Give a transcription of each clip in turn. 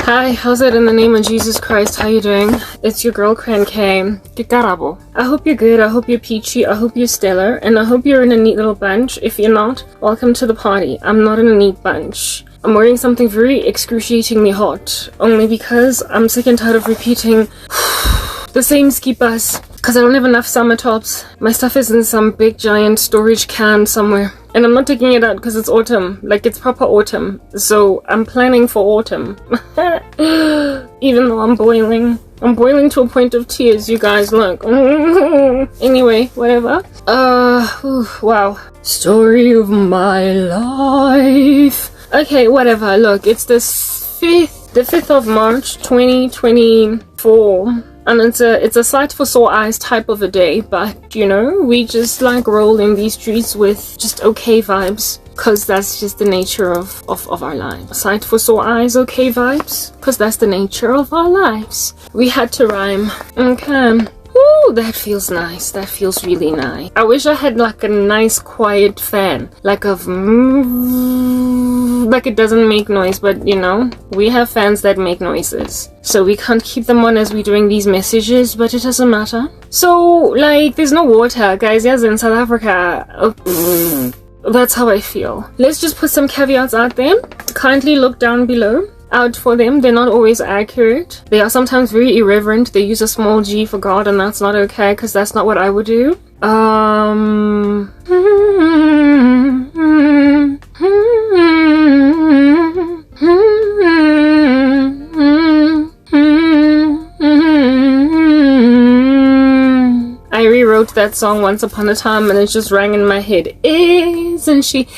Hi, how's it in the name of Jesus Christ? How you doing? It's your girl Karabo. Karabo. I hope you're good, I hope you're peachy, I hope you're stellar, and I hope you're in a neat little bunch. If you're not, welcome to the party. I'm not in a neat bunch. I'm wearing something very excruciatingly hot, only because I'm sick and tired of repeating the same ski bus, because I don't have enough summer tops. My stuff is in some big giant storage can somewhere. And I'm not taking it out because it's autumn. Like, it's proper autumn. So I'm planning for autumn. Even though I'm boiling. I'm boiling to a point of tears, you guys. Look. Anyway, whatever. Wow. Story of my life. Okay, whatever. Look, it's the 5th of March, 2024. And it's a sight for sore eyes type of a day, but you know, we just like roll in these streets with just okay vibes, cause that's just the nature of our lives. Sight for sore eyes, okay vibes, cause that's the nature of our lives. We had to rhyme. Okay. Ooh, that feels nice. That feels really nice. I wish I had like a nice quiet fan, like it doesn't make noise, but you know, we have fans that make noises, so we can't keep them on as we're doing these messages, but it doesn't matter. So like, there's no water, guys. Yes, in South Africa. That's how I feel. Let's just put some caveats out there. Kindly look down below out for them. They're not always accurate. They are sometimes very irreverent. They use a small g for God, and that's not okay, because that's not what I would do. I rewrote that song once upon a time, and it just rang in my head. Isn't she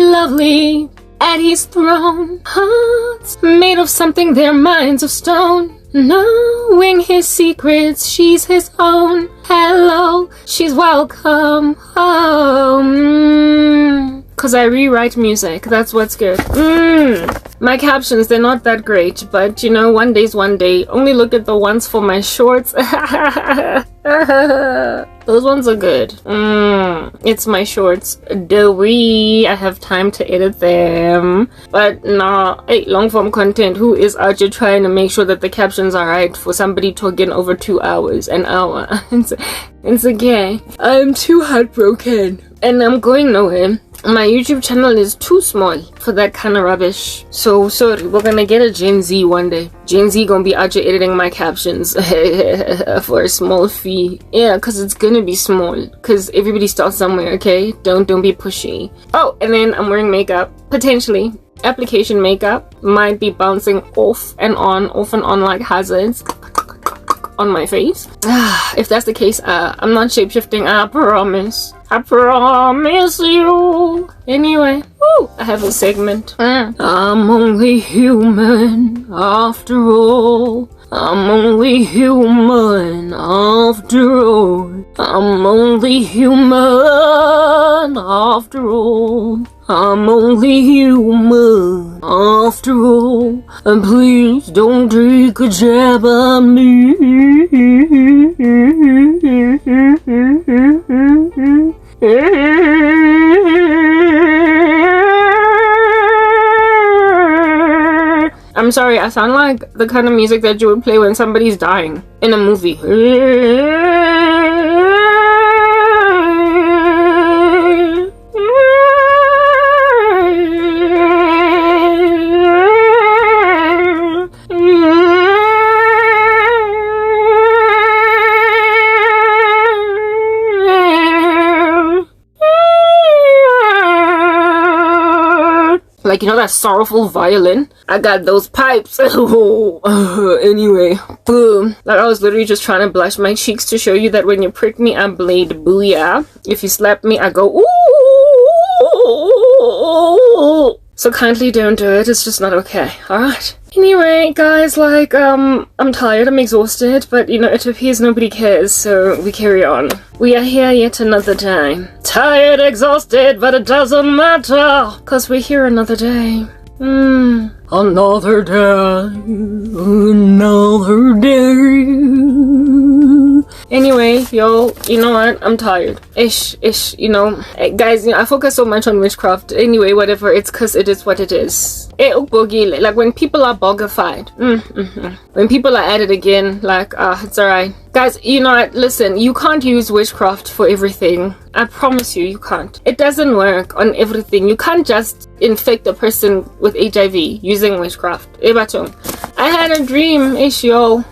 lovely? At his throne, hearts made of something, their minds of stone. Knowing his secrets, she's his own. Hello, she's welcome home. Cause I rewrite music, that's what's good. My captions, they're not that great, but you know, one day's one day. Only look at the ones for my shorts. Those ones are good. It's my shorts. I have time to edit them. But nah, hey, long form content. Who is out here trying to make sure that the captions are right for somebody talking over 2 hours, an hour? It's okay. I'm too heartbroken, and I'm going nowhere. My YouTube channel is too small for that kind of rubbish. So sorry, we're gonna get a Gen Z one day. Gen Z gonna be out here editing my captions for a small fee. Yeah, cause it's gonna be small. Cause everybody starts somewhere, okay? Don't be pushy. Oh, and then I'm wearing makeup. Potentially. Application makeup might be bouncing off and on like hazards on my face. If that's the case, I'm not shapeshifting, I promise. I promise you. Anyway, woo, I have a segment. I'm only human after all. I'm only human after all. I'm only human after all. I'm only human after all. And please don't take a jab at me. I'm sorry, I sound like the kind of music that you would play when somebody's dying in a movie. Like, you know that sorrowful violin? I got those pipes. Anyway, boom. Like, I was literally just trying to blush my cheeks to show you that when you prick me, I bleed. Booyah. If you slap me, I go ooh. So kindly don't do it. It's just not okay. Alright. Anyway, guys, like, I'm tired, I'm exhausted, but, you know, it appears nobody cares, so we carry on. We are here yet another day. Tired, exhausted, but it doesn't matter, cause we're here another day. Another day, another day. Anyway, yo, you know what? I'm tired. Ish, you know. Guys, you know, I focus so much on witchcraft. Anyway, whatever. It's because it is what it is. Like when people are bogified. When people are at it again, like, it's alright. Guys, you know what? Listen, you can't use witchcraft for everything. I promise you, you can't. It doesn't work on everything. You can't just infect a person with HIV using witchcraft. I had a dream, yo.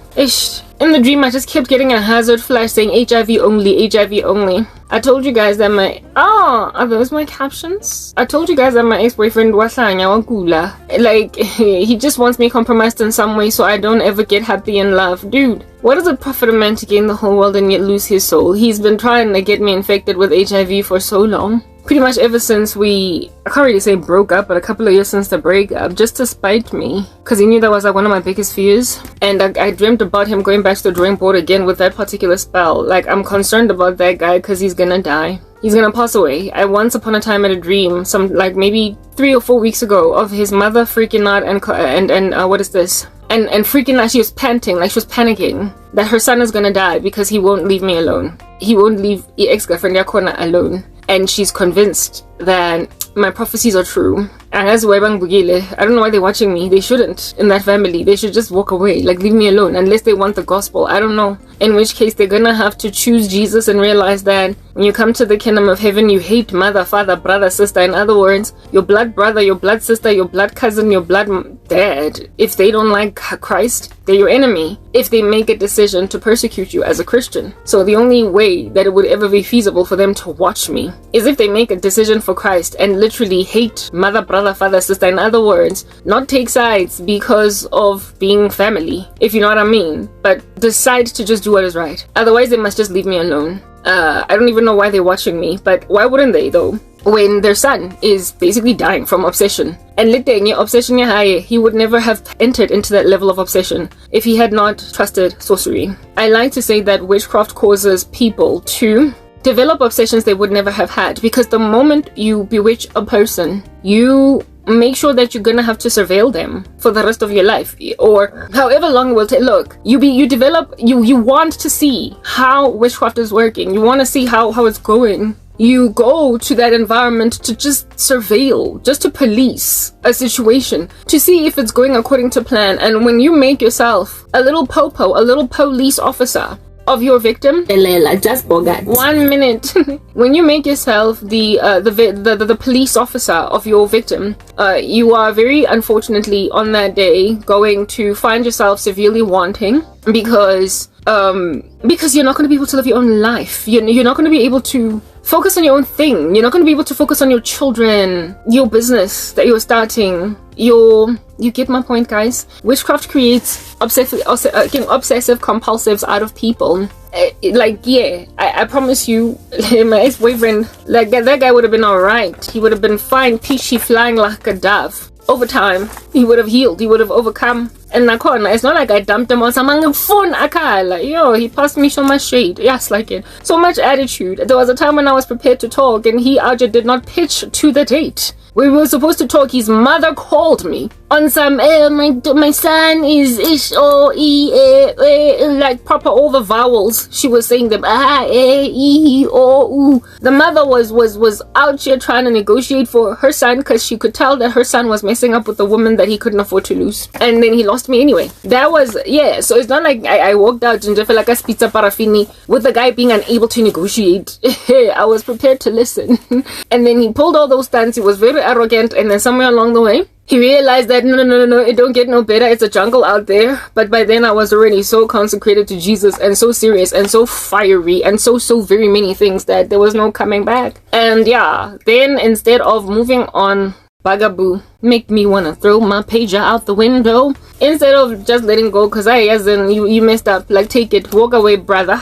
In the dream, I just kept getting a hazard flash saying HIV only, HIV only. I told you guys that are those my captions? I told you guys that my ex-boyfriend like, he just wants me compromised in some way so I don't ever get happy in love. Dude, what does it profit a man to gain the whole world and yet lose his soul? He's been trying to get me infected with HIV for so long. Pretty much ever since I can't really say broke up, but a couple of years since the breakup, just to spite me. Because he knew that was like one of my biggest fears. And I dreamt about him going back to the drawing board again with that particular spell. Like, I'm concerned about that guy because he's gonna die. He's gonna pass away. I once upon a time had a dream, like maybe 3 or 4 weeks ago, of his mother freaking out and what is this? And freaking out, she was panting, like she was panicking that her son is gonna die because he won't leave me alone. He won't leave ex-girlfriend Yakona alone. And she's convinced that my prophecies are true. I don't know why they're watching me. They shouldn't. In that family, they should just walk away, like leave me alone, unless they want the gospel. I don't know. In which case, they're gonna have to choose Jesus and realize that when you come to the kingdom of heaven, you hate mother, father, brother, sister. In other words, your blood brother, your blood sister, your blood cousin, your blood dad. If they don't like Christ, they're your enemy. If they make a decision to persecute you as a Christian. So the only way that it would ever be feasible for them to watch me is if they make a decision for Christ and literally hate mother, brother, father, sister. In other words, not take sides because of being family, if you know what I mean, but decide to just do what is right. Otherwise, they must just leave me alone. I don't even know why they're watching me, but why wouldn't they though? When their son is basically dying from obsession. And obsession, he would never have entered into that level of obsession if he had not trusted sorcery. I like to say that witchcraft causes people to develop obsessions they would never have had, because the moment you bewitch a person, you make sure that you're gonna have to surveil them for the rest of your life, or however long it will take. Look, you want to see how witchcraft is working. You want to see how it's going. You go to that environment to just surveil, just to police a situation, to see if it's going according to plan. And when you make yourself a little police officer of your victim, just 1 minute. When you make yourself the police officer of your victim, you are very unfortunately on that day going to find yourself severely wanting because you're not going to be able to live your own life. You're not going to be able to focus on your own thing. You're not going to be able to focus on your children, your business that you're starting. You get my point, guys. Witchcraft creates obsessive compulsives out of people. I promise you, my ex-boyfriend, like that guy would have been alright. He would have been fine, peachy, flying like a dove. Over time, he would have healed. He would have overcome. And it's not like I dumped him on some phone. He passed me so much shade. Yes, like it. So much attitude. There was a time when I was prepared to talk and he just did not pitch to the date. We were supposed to talk. His mother called me on some my son is ish o e like proper all the vowels. She was saying them e o u. The mother was out here trying to negotiate for her son because she could tell that her son was messing up with a woman that he couldn't afford to lose, and then he lost me anyway. That was so it's not like I walked out and just felt like a pizza parafini with the guy being unable to negotiate. I was prepared to listen. And then he pulled all those stunts. He was very arrogant, and then somewhere along the way he realized that no, it don't get no better. It's a jungle out there. But by then I was already so consecrated to Jesus and so serious and so fiery and so very many things that there was no coming back. And then instead of moving on, bugaboo make me want to throw my pager out the window instead of just letting go, because you messed up, like take it, walk away brother.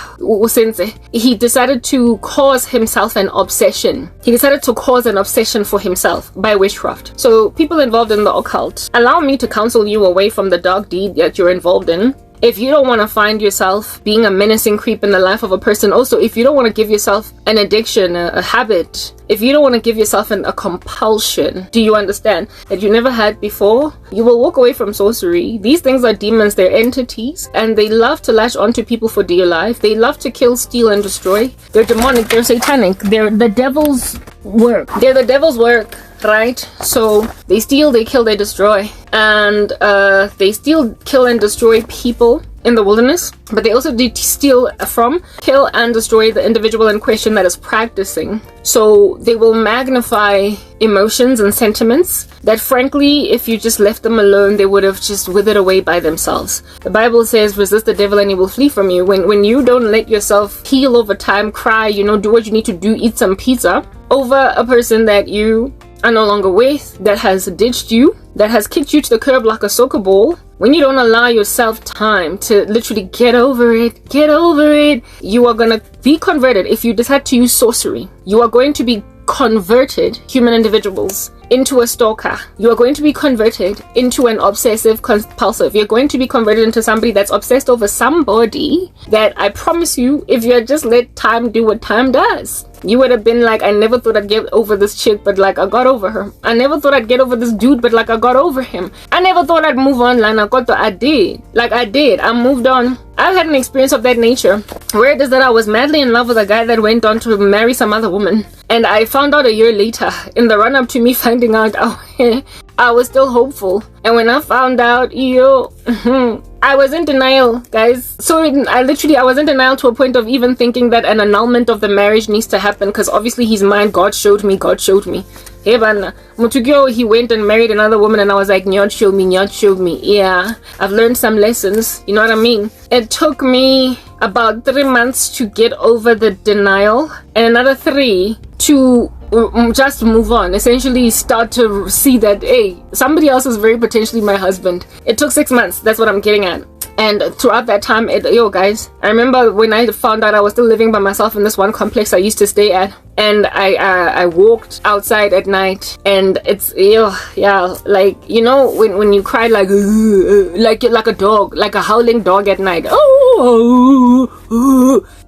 Sensei, he decided to cause himself an obsession. He decided to cause an obsession for himself by witchcraft. So people involved in the occult, allow me to counsel you away from the dark deed that you're involved in. if you don't want to find yourself being a menacing creep in the life of a person, also if you don't want to give yourself an addiction, a habit, if you don't want to give yourself a compulsion, do you understand, that you never had before, you will walk away from sorcery. These things are demons, they're entities, and they love to latch onto people for dear life. They love to kill, steal, and destroy. They're demonic, they're satanic, they're the devil's work. They're the devil's work, right? So they steal, they kill, they destroy. And they steal, kill, and destroy people in the wilderness, but they also steal from, kill, and destroy the individual in question that is practicing. So they will magnify emotions and sentiments that frankly, if you just left them alone, they would have just withered away by themselves. The Bible says, resist the devil and he will flee from you. When you don't let yourself heal over time, cry, do what you need to do, eat some pizza over a person that you are no longer with, that has ditched you, that has kicked you to the curb like a soccer ball, when you don't allow yourself time to literally get over it, you are gonna be converted. If you decide to use sorcery, you are going to be converted, human individuals, into a stalker. You are going to be converted into an obsessive compulsive. You're going to be converted into somebody that's obsessed over somebody that, I promise you, if you had just let time do what time does, you would have been like, I never thought I'd get over this chick, but like I got over her. I never thought I'd get over this dude, but like I got over him. I never thought I'd move on, I did. I moved on. I've had an experience of that nature where it is that I was madly in love with a guy that went on to marry some other woman, and I found out a year later, in the run up to me finding out, I was still hopeful. And when I found out, I was in denial, guys. So I was in denial to a point of even thinking that an annulment of the marriage needs to happen, because obviously he's mine. God showed me. Hey, man, Mutukyo, he went and married another woman, and I was like, Nyot showed me. Yeah, I've learned some lessons. You know what I mean? It took me about 3 months to get over the denial, and another 3 to just move on, essentially start to see that, hey, somebody else is very potentially my husband. It took 6 months, that's what I'm getting at. And throughout that time, guys, I remember when I found out I was still living by myself in this one complex I used to stay at, and I walked outside at night, and it's like, when you cry like a dog, like a howling dog at night.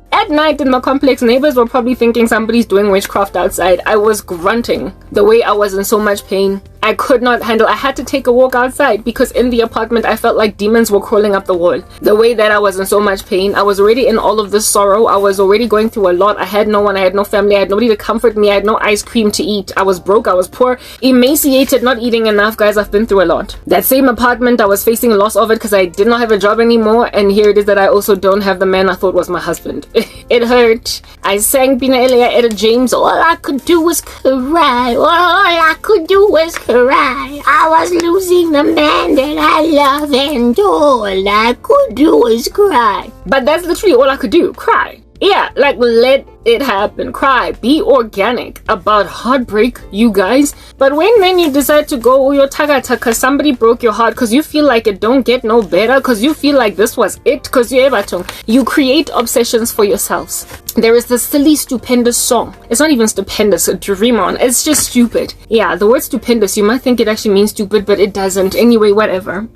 At night in the complex, neighbors were probably thinking somebody's doing witchcraft outside. I was grunting the way I was in so much pain. I could not handle. I had to take a walk outside because in the apartment I felt like demons were crawling up the wall. The way that I was in so much pain, I was already in all of this sorrow. I was already going through a lot. I had no one. I had no family. I had nobody to comfort me. I had no ice cream to eat. I was broke. I was poor, emaciated, not eating enough. Guys, I've been through a lot. That same apartment, I was facing loss of it because I did not have a job anymore. And here it is that I also don't have the man I thought was my husband. It hurt. I sang Pina Elia Etta James. All I could do was cry. All I could do was cry. I was losing the man that I love, and all I could do was cry. But that's literally all I could do, cry. Yeah, like, let it happen. Cry. Be organic about heartbreak, you guys. But when then you decide to go your tagata because somebody broke your heart, because you feel like it don't get no better, because you feel like this was it, because you create obsessions for yourselves. There is this silly, stupendous song. It's not even stupendous, a dream on. It's just stupid. Yeah, the word stupendous, you might think it actually means stupid, but it doesn't. Anyway, whatever.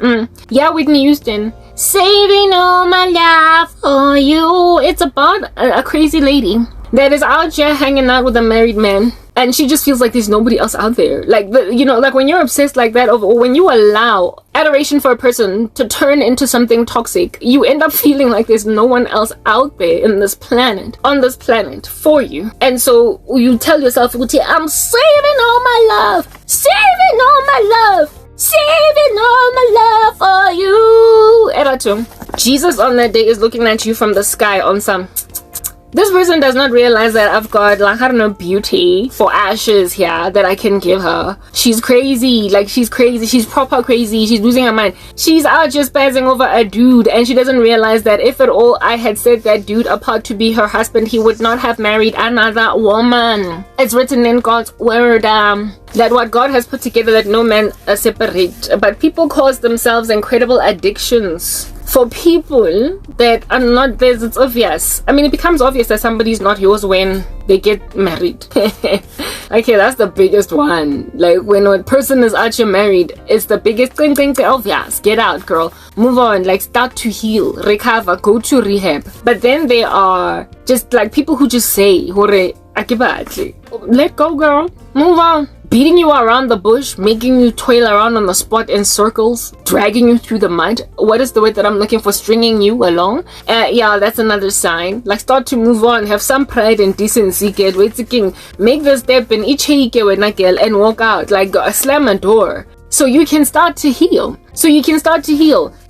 Yeah, Whitney Houston. Saving all my life for you. It's about a crazy lady that is out here hanging out with a married man, and she just feels like there's nobody else out there. Like, like when you're obsessed like that, or when you allow adoration for a person to turn into something toxic, you end up feeling like there's no one else out there on this planet for you. And so you tell yourself, I'm saving all my love, for you. Jesus on that day is looking at you from the sky on some, this person does not realize that I've got, like, I don't know, beauty for ashes here that I can give her. She's crazy. Like, she's crazy. She's proper crazy. She's losing her mind. She's out just spazzing over a dude, and she doesn't realize that if at all I had set that dude apart to be her husband, he would not have married another woman. It's written in God's word, that what God has put together, that no man separate. But people cause themselves incredible addictions For people that are not theirs, it's obvious. I mean, it becomes obvious that somebody's not yours when they get married. Okay, that's the biggest one. Like, when a person is actually married, it's the biggest thing, obvious. Get out, girl. Move on. Like, start to heal, recover, go to rehab. But then there are just like people who just say, "Hore, akibatli." Let go, girl. Move on. Beating you around the bush, making you toil around on the spot in circles, dragging you through the mud. What is the word that I'm looking for? Stringing you along. Yeah, that's another sign. Like, start to move on. Have some pride and decency, kid. Wait a king. Make the step in each girl and walk out. Like, slam a door. So you can start to heal.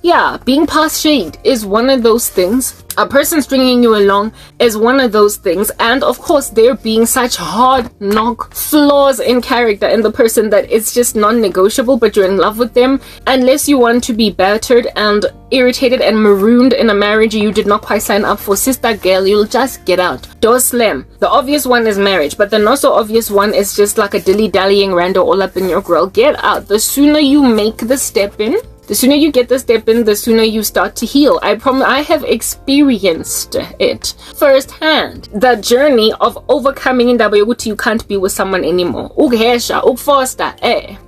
Yeah, being past shade is one of those things. A person stringing you along is one of those things. And of course, there being such hard knock flaws in character in the person that it's just non-negotiable, but you're in love with them. Unless you want to be battered and irritated and marooned in a marriage you did not quite sign up for, sister girl, you'll just get out. Door slam. The obvious one is marriage, but the not so obvious one is just like a dilly-dallying rando all up in your grill. Get out. The sooner you make the step in, the sooner you get the step in, the sooner you start to heal. I promise, I have experienced it firsthand. The journey of overcoming in yokuthi you can't be with someone anymore. Ukfoster,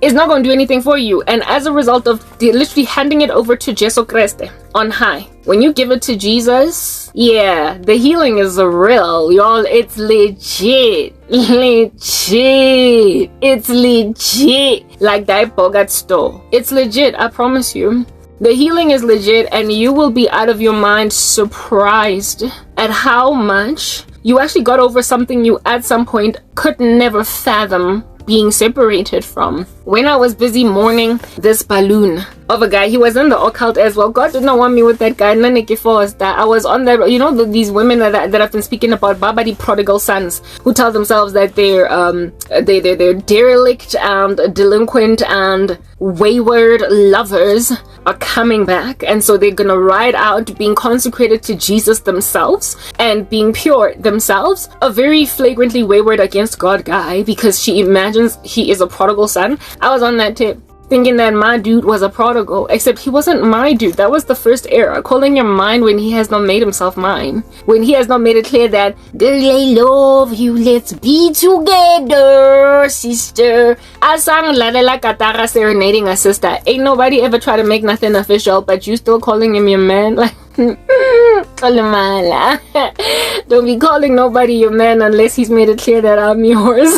it's not going to do anything for you. And as a result of literally handing it over to Jesu Christ on high, when you give it to Jesus, yeah, the healing is real, y'all. It's legit. It's legit. Like that Bogart store. It's legit, I promise you. The healing is legit, and you will be out of your mind surprised at how much you actually got over something you at some point could never fathom being separated from. When I was busy mourning this balloon of a guy, he was in the occult as well. God did not want me with that guy. I was on that, you know, these women that I've been speaking about, Babadi prodigal sons, who tell themselves that they're derelict and delinquent and wayward lovers are coming back, and so they're gonna ride out being consecrated to Jesus themselves and being pure themselves. A very flagrantly wayward against God guy, because she imagines he is a prodigal son. I was on that tip, thinking that my dude was a prodigal, except he wasn't my dude. That was the first error. Calling him mine when he has not made himself mine. When he has not made it clear that, girl, I love you, let's be together, sister. I sang La La Katara serenading a sister. Ain't nobody ever tried to make nothing official, but you still calling him your man? Like, don't be calling nobody your man unless he's made it clear that I'm yours.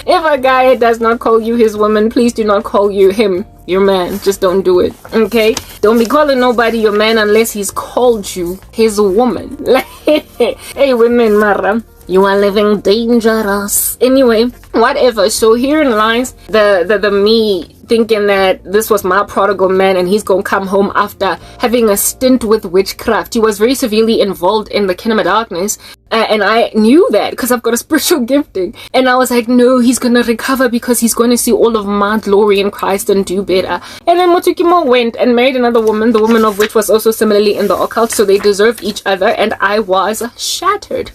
If a guy does not call you his woman, please do not call you him your man. Just don't do it, okay? Don't be calling nobody your man unless he's called you his woman. Hey, women, Mara, you are living dangerous. Anyway, whatever. So herein lies the me thinking that this was my prodigal man and he's gonna come home after having a stint with witchcraft. He was very severely involved in the kingdom of darkness, and I knew that because I've got a spiritual gifting, and I was like, no, he's gonna recover because he's gonna see all of my glory in Christ and do better. And then Motukimo went and married another woman, the woman of which was also similarly in the occult, so they deserved each other, and I was shattered.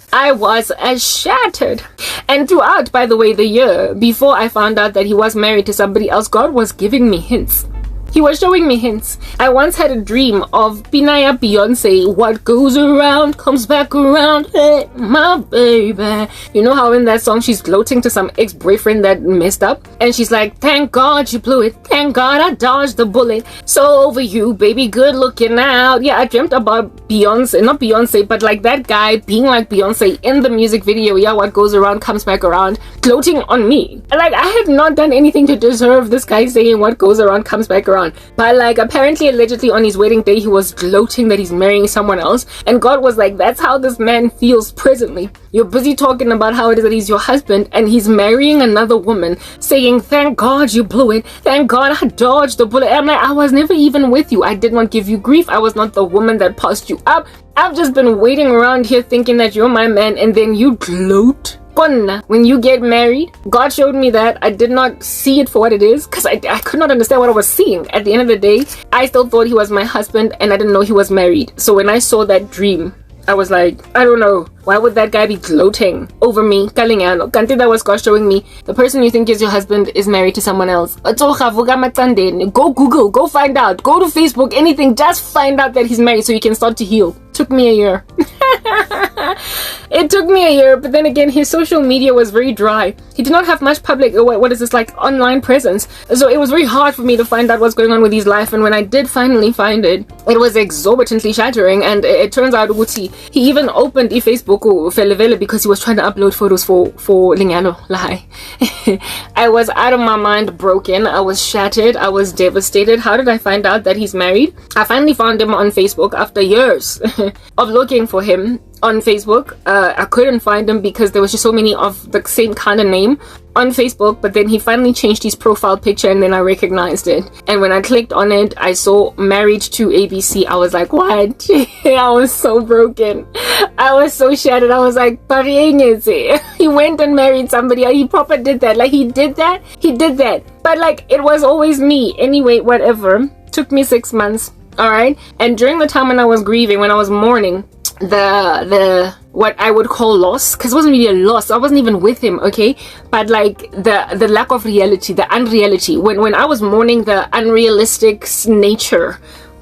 And throughout, by the way, the year before I found out that he was married to somebody else, God was giving me hints. He was showing me hints. I once had a dream of Binaya Beyonce, what goes around comes back around, hey, my baby. You know how in that song she's gloating to some ex-boyfriend that messed up? And she's like, thank God you blew it. Thank God I dodged the bullet. So over you, baby, good looking out. Yeah, I dreamt about Beyonce, not Beyonce, but like that guy being like Beyonce in the music video. Yeah, what goes around comes back around, gloating on me. Like, I had not done anything to deserve this guy saying what goes around comes back around. But like, apparently, allegedly on his wedding day, he was gloating that he's marrying someone else, and God was like, that's how this man feels presently. You're busy talking about how it is that he's your husband and he's marrying another woman, saying, thank God you blew it, thank God I dodged the bullet. I'm like, I was never even with you. I did not give you grief. I was not the woman that passed you up. I've just been waiting around here thinking that you're my man, and then you gloat. When you get married, God showed me that. I did not see it for what it is, because I could not understand what I was seeing. At the end of the day, I still thought he was my husband, and I didn't know he was married. So when I saw that dream, I was like, I don't know. Why would that guy be gloating over me? Kalingano. Kanti that was God showing me the person you think is your husband is married to someone else. Go Google, go find out, go to Facebook, anything, just find out that he's married so you can start to heal. Took me a year. It took me a year, but then again, his social media was very dry. He did not have much public, what is this, like online presence. So it was very hard for me to find out what's going on with his life. And when I did finally find it, it was exorbitantly shattering. And it turns out he even opened Facebook because he was trying to upload photos for Lingano Lahai. I was out of my mind, broken. I was shattered. I was devastated. How did I find out that he's married? I finally found him on Facebook after years of looking for him on Facebook. I couldn't find him because there was just so many of the same kind of name on Facebook, but then he finally changed his profile picture and then I recognized it. And when I clicked on it, I saw married to ABC. I was like, what? I was so broken. I was so shattered. I was like, he went and married somebody. He proper did that. Like, he did that. But like, it was always me. Anyway, whatever. Took me 6 months. All right. And during the time when I was grieving, when I was mourning, the what I would call loss, because it wasn't really a loss, I wasn't even with him, okay, but like the lack of reality, the unreality, when I was mourning the unrealistic nature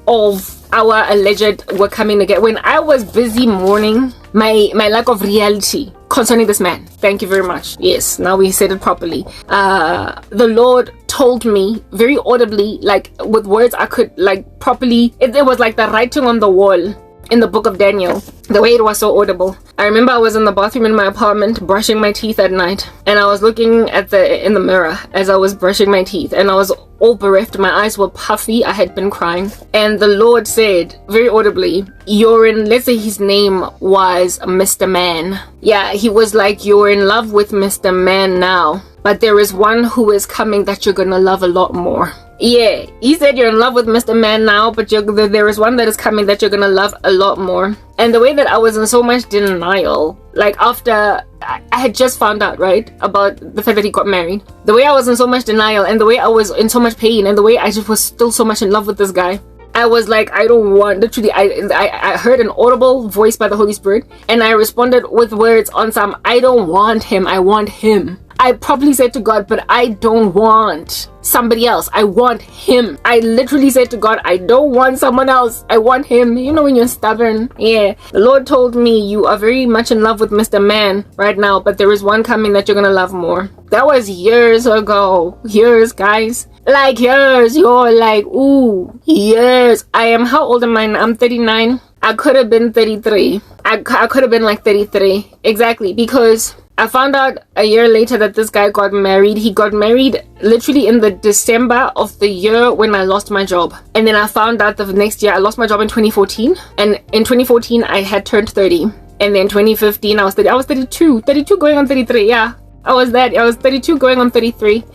of our alleged we're coming together, when I was busy mourning my lack of reality concerning this man. Thank you very much. Yes, now we said it properly. The Lord told me very audibly, like with words I could like properly, it was like the writing on the wall in the book of Daniel, the way it was so audible. I remember I was in the bathroom in my apartment brushing my teeth at night, and I was looking at in the mirror as I was brushing my teeth, and I was all bereft. My eyes were puffy. I had been crying, and the Lord said very audibly, let's say his name was Mr. Man. Yeah, he was like, you're in love with Mr. Man now, but there is one who is coming that you're gonna love a lot more. Yeah, he said you're in love with Mr. Man now, but there is one that is coming that you're gonna love a lot more. And the way that I was in so much denial, like after I had just found out, right, about the fact that he got married, the way I was in so much denial, and the way I was in so much pain, and the way I just was still so much in love with this guy, I was like, I don't want, literally, I heard an audible voice by the Holy Spirit, and I responded with words on some, I don't want him, I want him. I probably said to God, but I don't want somebody else. I want him. I literally said to God, I don't want someone else. I want him. You know when you're stubborn? Yeah. The Lord told me, you are very much in love with Mr. Man right now, but there is one coming that you're gonna love more. That was years ago. Years, guys. Like years. You're like, ooh, years. How old am I now? I'm 39. I could have been 33. I could have been like 33. Exactly. Because I found out a year later that this guy got married. He got married literally in the December of the year when I lost my job. And then I found out the next year I lost my job in 2014. And in 2014 I had turned 30. And then 2015 I was 32 going on 33. Yeah, I was 32 going on 33.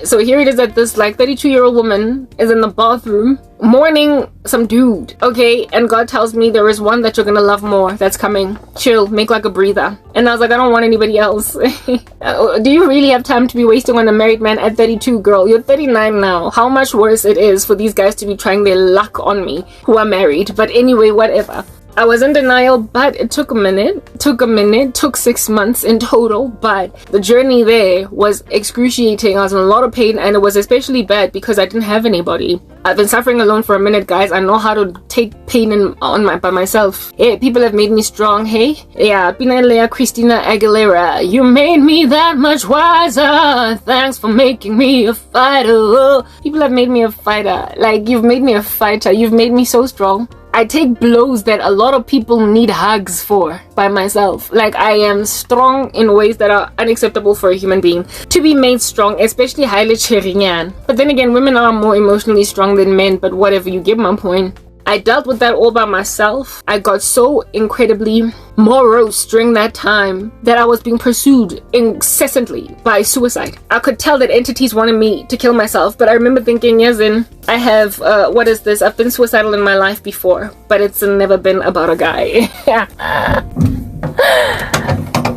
So here it is that this like 32-year-old woman is in the bathroom mourning some dude, okay, and God tells me there is one that you're gonna love more that's coming. Chill, make like a breather. And I was like, I don't want anybody else. Do you really have time to be wasting on a married man at 32, girl? You're 39 now. How much worse it is for these guys to be trying their luck on me who are married. But anyway, whatever. I was in denial, but it took a minute, took 6 months in total, but the journey there was excruciating. I was in a lot of pain, and it was especially bad because I didn't have anybody. I've been suffering alone for a minute, guys. I know how to take pain by myself. Hey, people have made me strong, hey? Yeah, Pinalea Christina Aguilera, you made me that much wiser. Thanks for making me a fighter. People have made me a fighter. Like, you've made me a fighter. You've made me so strong. I take blows that a lot of people need hugs for by myself. Like, I am strong in ways that are unacceptable for a human being to be made strong, especially highly cherinyan. But then again, women are more emotionally strong than men, but whatever, you get my point. I dealt with that all by myself. I got so incredibly morose during that time that I was being pursued incessantly by suicide. I could tell that entities wanted me to kill myself, but I remember thinking, yes, I have, what is this? I've been suicidal in my life before, but it's never been about a guy.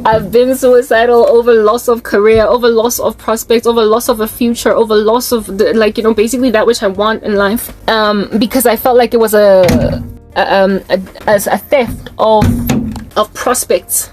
I've been suicidal over loss of career, over loss of prospects, over loss of a future, over loss of basically that which I want in life. Because I felt like it was a theft of of prospects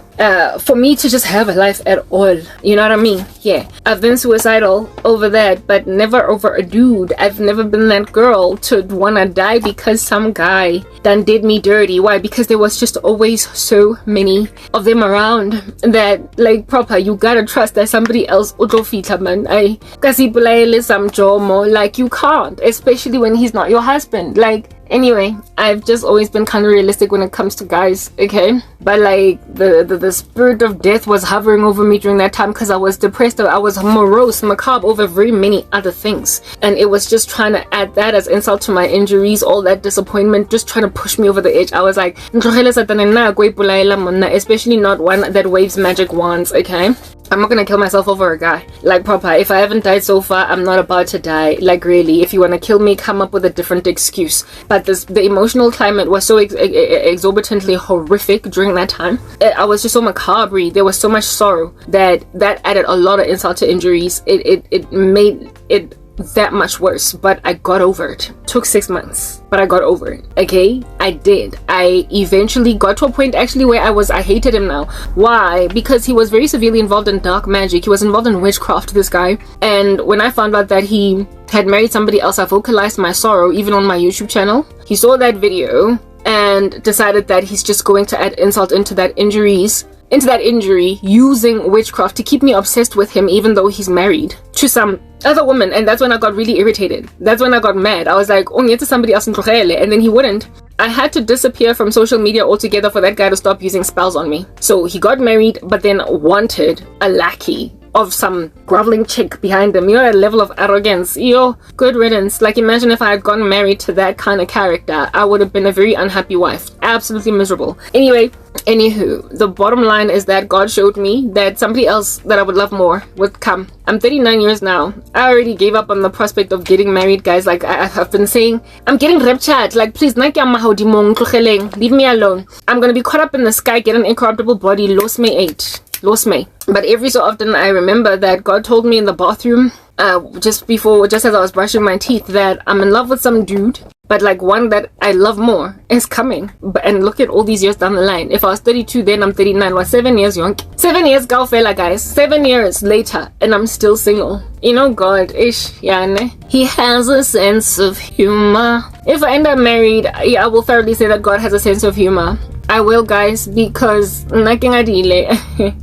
for me to just have a life at all. You know what I mean? Yeah, I've been suicidal over that, but never over a dude. I've never been that girl to wanna die because some guy done did me dirty. Why? Because there was just always so many of them around that, like, proper, you gotta trust that somebody else utofita man. I kasi some jomo, like, you can't, especially when he's not your husband. Like, anyway, I've just always been kind of realistic when it comes to guys, okay? But like the spirit of death was hovering over me during that time because I was depressed. I was morose, macabre over very many other things, and it was just trying to add that as insult to my injuries, all that disappointment, just trying to push me over the edge. I was like, especially not one that waves magic wands, okay? I'm not gonna kill myself over a guy. Like, proper, if I haven't died so far, I'm not about to die. Like, really, if you want to kill me, come up with a different excuse. But the emotional climate was so exorbitantly horrific during that time. I was just so macabre. There was so much sorrow that added a lot of insult to injuries. It made it that much worse, but I got over it. Took 6 months, but I got over it. Okay, I did. I eventually got to a point actually where I hated him now. Why? Because he was very severely involved in dark magic. He was involved in witchcraft, this guy. And when I found out that he had married somebody else, I vocalized my sorrow even on my YouTube channel. He saw that video and decided that he's just going to add insult into that injury using witchcraft to keep me obsessed with him, even though he's married to some other woman. And that's when I got really irritated. That's when I got mad. I was like, oh, it's somebody else in Hlongwane, and then he wouldn't. I had to disappear from social media altogether for that guy to stop using spells on me. So he got married, but then wanted a lackey of some groveling chick behind him. You're a level of arrogance. Yo, good riddance. Like, imagine if I had gotten married to that kind of character. I would have been a very unhappy wife. Absolutely miserable. Anywho, the bottom line is that God showed me that somebody else that I would love more would come. I'm 39 years now. I already gave up on the prospect of getting married, guys. Like, I've been saying, I'm getting raptured. Like, please, leave me alone. I'm gonna be caught up in the sky, get an incorruptible body, lost me. But every so often I remember that God told me in the bathroom just as I was brushing my teeth that I'm in love with some dude, but like one that I love more is coming. And look at all these years down the line. If I was 32 then, I'm 39. Well, 7 years young. 7 years fella, guys. 7 years later and I'm still single. You know, God ish, yeah, he has a sense of humor. If I end up married, yeah, I will thoroughly say that God has a sense of humor. I will, guys, because nothing I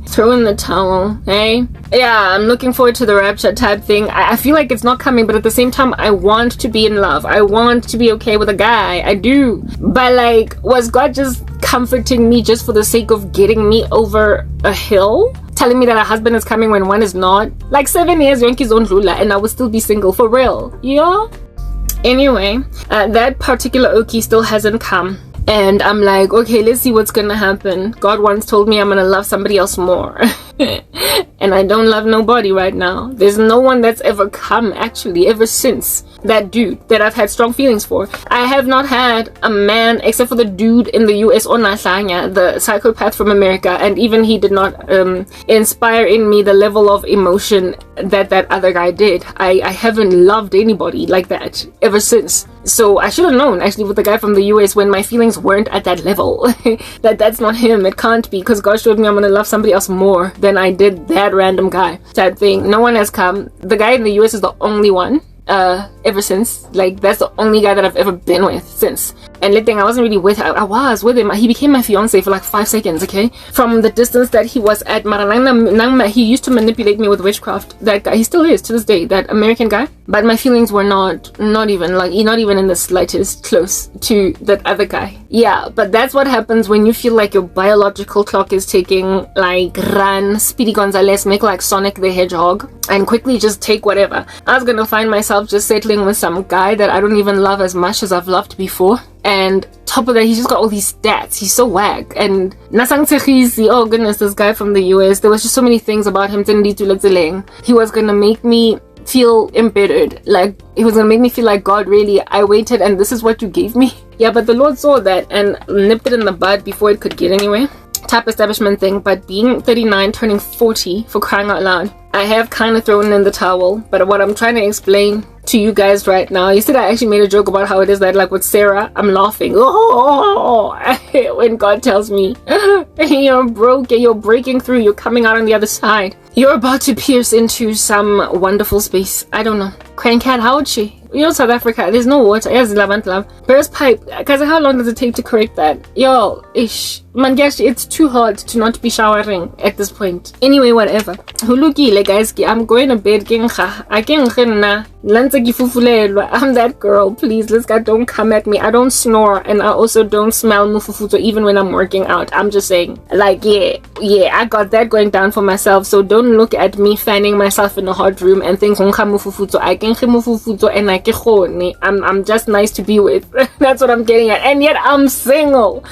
throw in the towel, hey? Yeah, I'm looking forward to the rapture type thing. I feel like it's not coming, but at the same time, I want to be in love. I want to be okay with a guy. I do. But like, was God just comforting me just for the sake of getting me over a hill? Telling me that a husband is coming when one is not? Like 7 years, Yankees on Lula, and I will still be single, for real. Yeah? Anyway, that particular Okie still hasn't come. And I'm like, okay, let's see what's gonna happen. God once told me I'm gonna love somebody else more. And I don't love nobody right now. There's no one that's ever come, actually, ever since that dude that I've had strong feelings for. I have not had a man, except for the dude in the US, Onasanya, the psychopath from America, and even he did not inspire in me the level of emotion that other guy did. I haven't loved anybody like that ever since. So I should have known, actually, with the guy from the US when my feelings weren't at that level. That's not him. It can't be, because God showed me I'm gonna love somebody else more than I did that random guy type thing. No one has come. The guy in the US is the only one ever since. Like, that's the only guy that I've ever been with since. And the thing, I wasn't really with him. I was with him. He became my fiance for like 5 seconds, okay? From the distance that he was at Maranang, he used to manipulate me with witchcraft. That guy, he still is to this day, that American guy. But my feelings were not even in the slightest close to that other guy. Yeah, but that's what happens when you feel like your biological clock is ticking, like run, Speedy Gonzalez, make like Sonic the Hedgehog, and quickly just take whatever. I was gonna find myself just settling with some guy that I don't even love as much as I've loved before. And top of that, he's just got all these stats. He's so whack. And Nasang Tsekhisi, oh goodness, this guy from the US, there was just so many things about him. He was gonna make me feel embittered. Like, he was gonna make me feel like, God, really, I waited and this is what you gave me? Yeah, but the Lord saw that and nipped it in the bud before it could get anywhere. Type establishment thing. But being 39, turning 40, for crying out loud, I have kind of thrown in the towel. But what I'm trying to explain to you guys right now. Yesterday I actually made a joke about how it is that, like with Sarah, I'm laughing. Oh, when God tells me, you're broken, you're breaking through, you're coming out on the other side. You're about to pierce into some wonderful space. I don't know. Crancat, how old she? You know, South Africa, there's no water. Yes, love. Burst pipe. Because how long does it take to correct that? Yo, ish. Man, gosh, it's too hard to not be showering at this point. Anyway, whatever. Hulukile, guys. I'm going to bed. I'm that girl. Please, let's go. Don't come at me. I don't snore, and I also don't smell mufufuto even when I'm working out. I'm just saying. Like, yeah, I got that going down for myself. So don't look at me fanning myself in a hot room and think mufufuto. I can mufufuto and I I'm just nice to be with. That's what I'm getting at. And yet I'm single.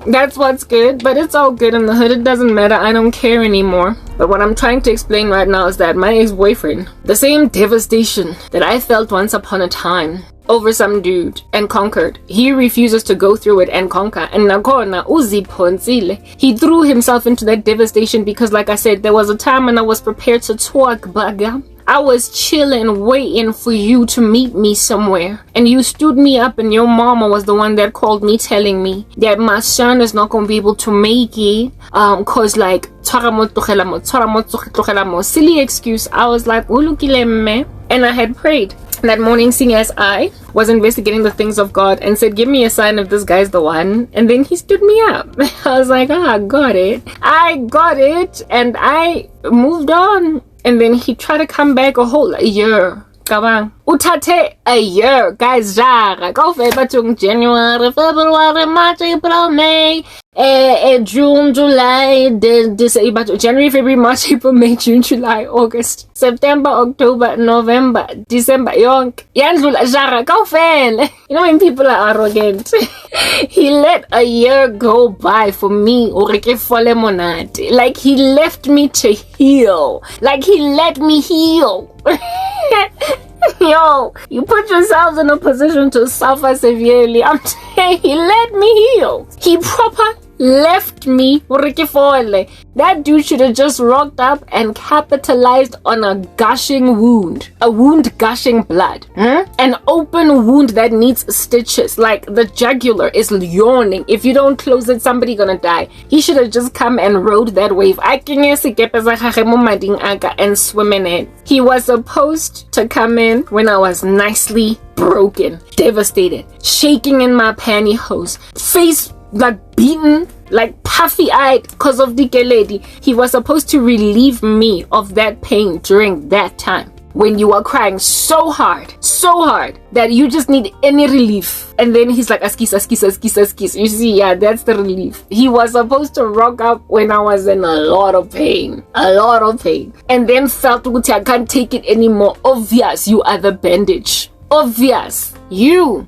That's what's good, but it's all good in the hood. It doesn't matter. I don't care anymore. But what I'm trying to explain right now is that my ex-boyfriend, the same devastation that I felt once upon a time over some dude and conquered, he refuses to go through it and conquer. And nakona uziphonsile. He threw himself into that devastation because, like I said, there was a time when I was prepared to talk baga. I was chilling, waiting for you to meet me somewhere. And you stood me up, and your mama was the one that called me telling me that my son is not going to be able to make it. Cause like, silly excuse. I was like, and I had prayed that morning, seeing as I was investigating the things of God and said, give me a sign if this guy's the one. And then he stood me up. I was like, I got it. And I moved on. And then he tried to come back a whole year. Kabang. Utate a year. Guys, go February, January, February, March, April, May, June, July, December, January, February, March, April, May, June, July, August, September, October, November, December, Yonk. Go fail. You know when people are arrogant. He let a year go by for me. Like he left me to heal. Like he let me heal. Yo, you put yourselves in a position to suffer severely. I'm saying he let me heal. He proper left me. That dude should have just rocked up and capitalized on a gushing wound. A wound gushing blood. An open wound that needs stitches. Like the jugular is yawning. If you don't close it, somebody gonna die. He should have just come and rode that wave. And swim in it. He was supposed to come in when I was nicely broken, devastated, shaking in my pantyhose, face like beaten, like puffy-eyed because of the lady. He was supposed to relieve me of that pain during that time when you are crying so hard that you just need any relief. And then he's like, askis. You see, yeah, that's the relief. He was supposed to rock up when I was in a lot of pain. And then felt, I can't take it anymore. Obvious, you are the bandage. Obvious. You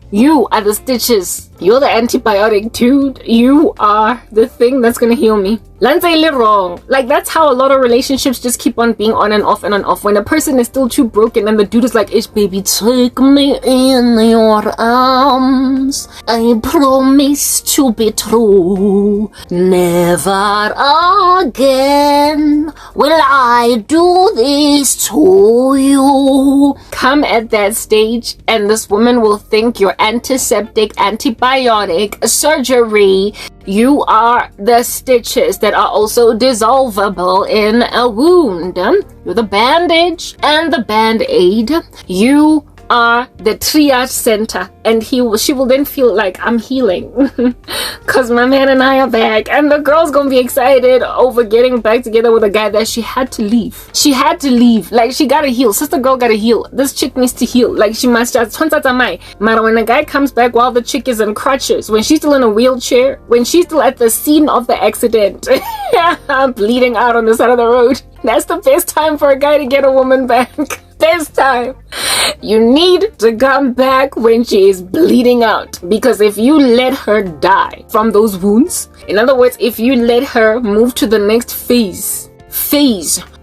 are the stitches. You're the antibiotic, dude. You are the thing that's gonna heal me. Lanzele wrong. Like that's how a lot of relationships just keep on being on and off and on off. When a person is still too broken and the dude is like, "Ish, baby, take me in your arms. I promise to be true. Never again will I do this to you." Come at that stage and this woman will think you're antiseptic, antibiotic, surgery. You are the stitches that are also dissolvable in a wound. You're the bandage and the band-aid. You are the triage center, and she will then feel like I'm healing because my man and I are back, and the girl's gonna be excited over getting back together with a guy that she had to leave. Like she gotta heal. Sister girl gotta heal. This chick needs to heal. Like she must just but when the guy comes back while the chick is in crutches, when she's still in a wheelchair, when she's still at the scene of the accident bleeding out on the side of the road, that's the best time for a guy to get a woman back. Best time. You need to come back when she is bleeding out, because if you let her die from those wounds, in other words, if you let her move to the next phase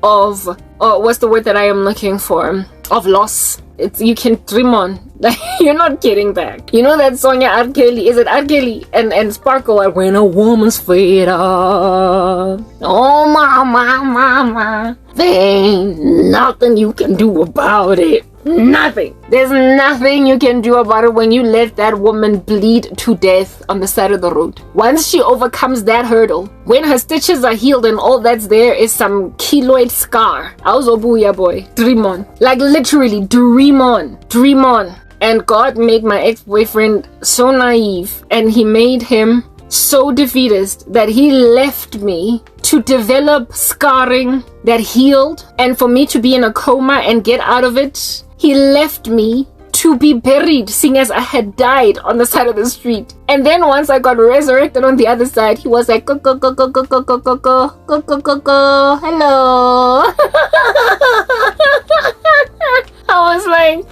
of what's the word that I am looking for, of loss, you can dream on. Like you're not getting back. You know that song, R. Kelly? Is it R. Kelly and Sparkle? When a woman's fed up, oh mama, there ain't nothing you can do about it. Nothing. There's nothing you can do about it when you let that woman bleed to death on the side of the road. Once she overcomes that hurdle, when her stitches are healed and all that's there is some keloid scar, Auzobuya boy, dream on. Like literally, dream on. Dream on. And God made my ex-boyfriend so naive, and he made him so defeatist that he left me to develop scarring that healed, and for me to be in a coma and get out of it. He left me to be buried, seeing as I had died on the side of the street. And then once I got resurrected on the other side, he was like, go, go, go, go, go, go, go, go, go, go, go, go, go, hello. I was like,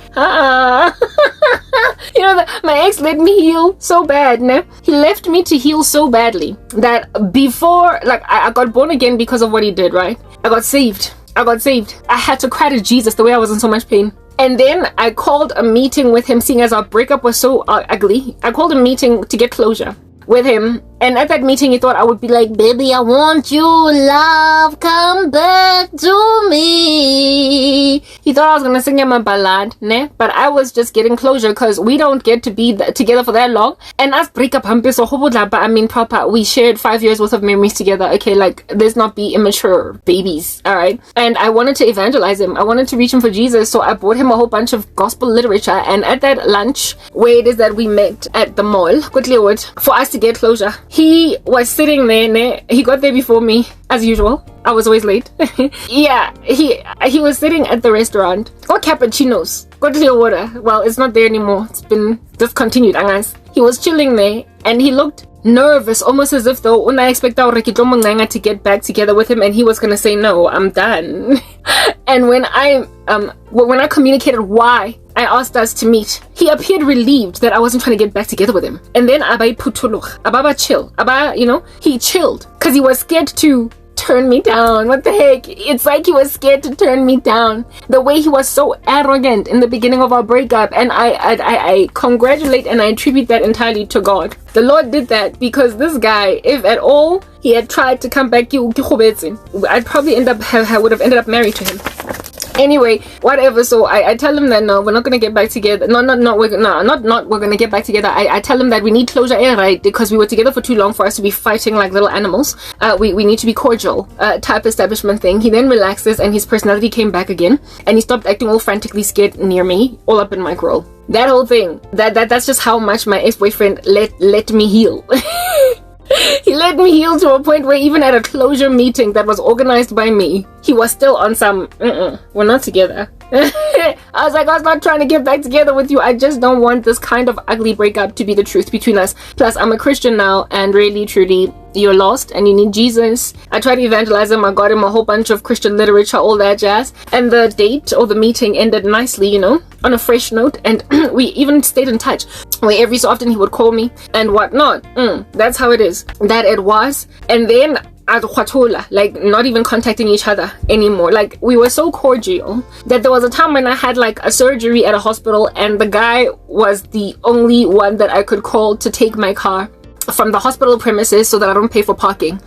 you know, my ex let me heal so bad, ne? He left me to heal so badly that before, like, I got born again because of what he did, right? I got saved. I had to cry to Jesus the way I was in so much pain. And then I called a meeting with him, seeing as our breakup was so ugly. I called a meeting to get closure with him. And at that meeting, he thought I would be like, baby, I want you, love, come back to me. He thought I was going to sing him a ballad, ne? But I was just getting closure because we don't get to be together for that long. And us break up, but I mean proper, we shared 5 years worth of memories together. Okay, like, let's not be immature babies, all right? And I wanted to evangelize him. I wanted to reach him for Jesus. So I bought him a whole bunch of gospel literature. And at that lunch, where it is that we met at the mall, for us to get closure, he was sitting there, ne? He got there before me, as usual. I was always late. Yeah, he was sitting at the restaurant. Got cappuccinos. Got clear water. Well, it's not there anymore. It's been discontinued, angas. He was chilling there, and he looked nervous, almost as if though I expected to get back together with him, and he was gonna say no, I'm done. And when I communicated why I asked us to meet, he appeared relieved that I wasn't trying to get back together with him. And then Abai putuluch, Ababa chill, Abba, you know, he chilled because he was scared to turn me down. What the heck? It's like he was scared to turn me down. The way he was so arrogant in the beginning of our breakup, and I congratulate and I attribute that entirely to God. The Lord did that because this guy, if at all he had tried to come back, I'd probably would have ended up married to him. Anyway, whatever. So I tell him that no, we're not gonna get back together. We're gonna get back together. I tell him that we need closure, right? Because we were together for too long for us to be fighting like little animals. We need to be cordial, type establishment thing. He then relaxes and his personality came back again, and he stopped acting all frantically scared near me, all up in my grill. That whole thing. That's just how much my ex-boyfriend let me heal. He let me heal to a point where even at a closure meeting that was organized by me, he was still on some, we're not together. I was like, I was not trying to get back together with you. I just don't want this kind of ugly breakup to be the truth between us. Plus, I'm a Christian now, and really, truly, you're lost and you need Jesus. I tried to evangelize him. I got him a whole bunch of Christian literature, all that jazz. And the date or the meeting ended nicely, you know, on a fresh note. And we even stayed in touch, where every so often he would call me and whatnot. That's how it is. That it was. And then like not even contacting each other anymore. Like we were so cordial that there was a time when I had like a surgery at a hospital, and the guy was the only one that I could call to take my car from the hospital premises so that I don't pay for parking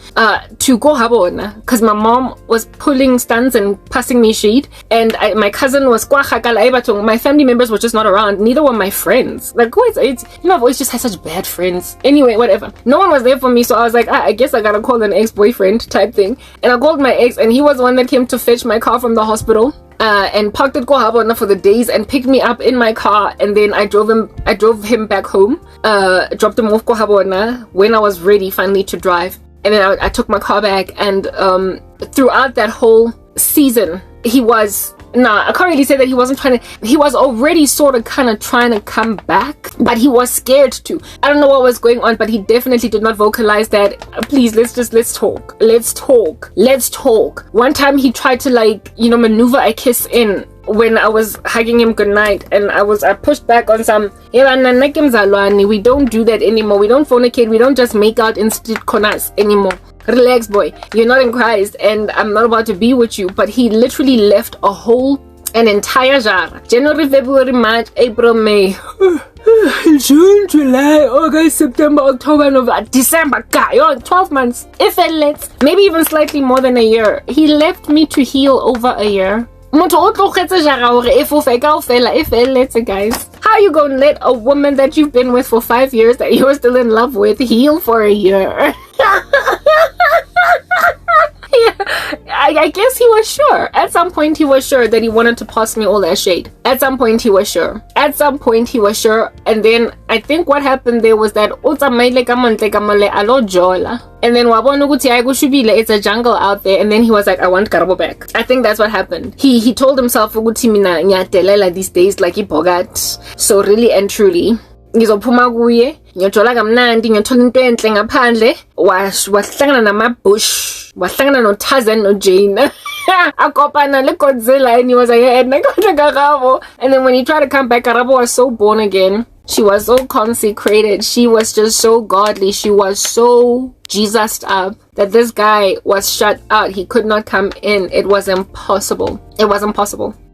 to go Habona, because my mom was pulling stunts and passing me shit, and my cousin was my family members were just not around. Neither were my friends. Like it's you know, I've always just had such bad friends. Anyway, whatever, no one was there for me, so I was like, I guess I gotta call an ex-boyfriend type thing. And I called my ex, and he was the one that came to fetch my car from the hospital and parked at Karabo for the days and picked me up in my car, and then I drove him back home, dropped him off Karabo when I was ready finally to drive, and then I took my car back. And throughout that whole season, he was I can't really say that he wasn't trying to. He was already sort of kind of trying to come back, but he was scared to. I don't know what was going on, but he definitely did not vocalize that. Please, let's talk. One time he tried to, like, you know, maneuver a kiss in when I was hugging him goodnight, and I pushed back on some, we don't do that anymore. We don't fornicate. We don't just make out in street corners anymore. Relax, boy. You're not in Christ, and I'm not about to be with you. But he literally left an entire jar. January, February, March, April, May, June, July, August, September, October, November, December. 12 months. If it lets, maybe even slightly more than a year. He left me to heal over a year. Motho o tlogetse jara hore e fofe kaofela e felletse, guys. How you gonna let a woman that you've been with for 5 years that you're still in love with heal for a year? I guess he was sure. At some point he was sure that he wanted to pass me all that shade. At some point he was sure. And then I think what happened there was that and then it's a jungle out there, and then he was like, I want Karabo back. I think that's what happened. He told himself these days like he bogat. So really and truly ngizophuma kuye ngiyothola kamnandi ngiyothola into enhle ngaphandle wahlangana namabush wahlangana noTarzan noJane akopana le Godzilla, and he was like, Karabo. And then when he tried to come back, Karabo was so born again. She was so consecrated. She was just so godly. She was so Jesused up that this guy was shut out. He could not come in. It was impossible.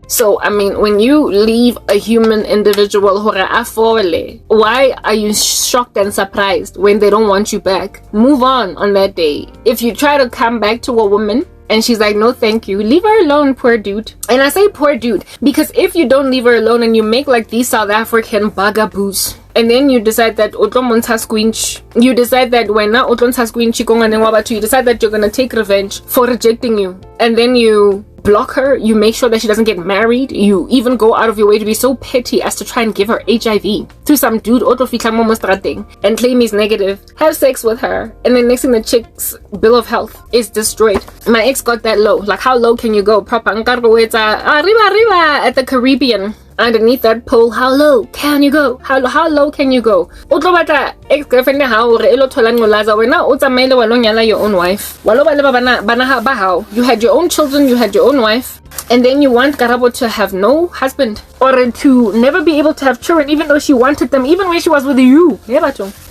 So, I mean, when you leave a human individual, why are you shocked and surprised when they don't want you back? Move on that day. If you try to come back to a woman and she's like, no thank you, leave her alone, poor dude. And I say poor dude because if you don't leave her alone and you make like these South African bugaboos, and then you decide that you decide that when you decide that you're gonna take revenge for rejecting you, and then you block her, you make sure that she doesn't get married, you even go out of your way to be so petty as to try and give her HIV through some dude and claim he's negative, have sex with her, and then next thing the chick's bill of health is destroyed. My ex got that low. Like, how low can you go? Proper arriba at the Caribbean. Underneath that pole, how low can you go? How low can you go? Ex-girlfriend your own wife. You had your own children, you had your own wife, and then you want Karabo to have no husband or to never be able to have children, even though she wanted them, even when she was with you.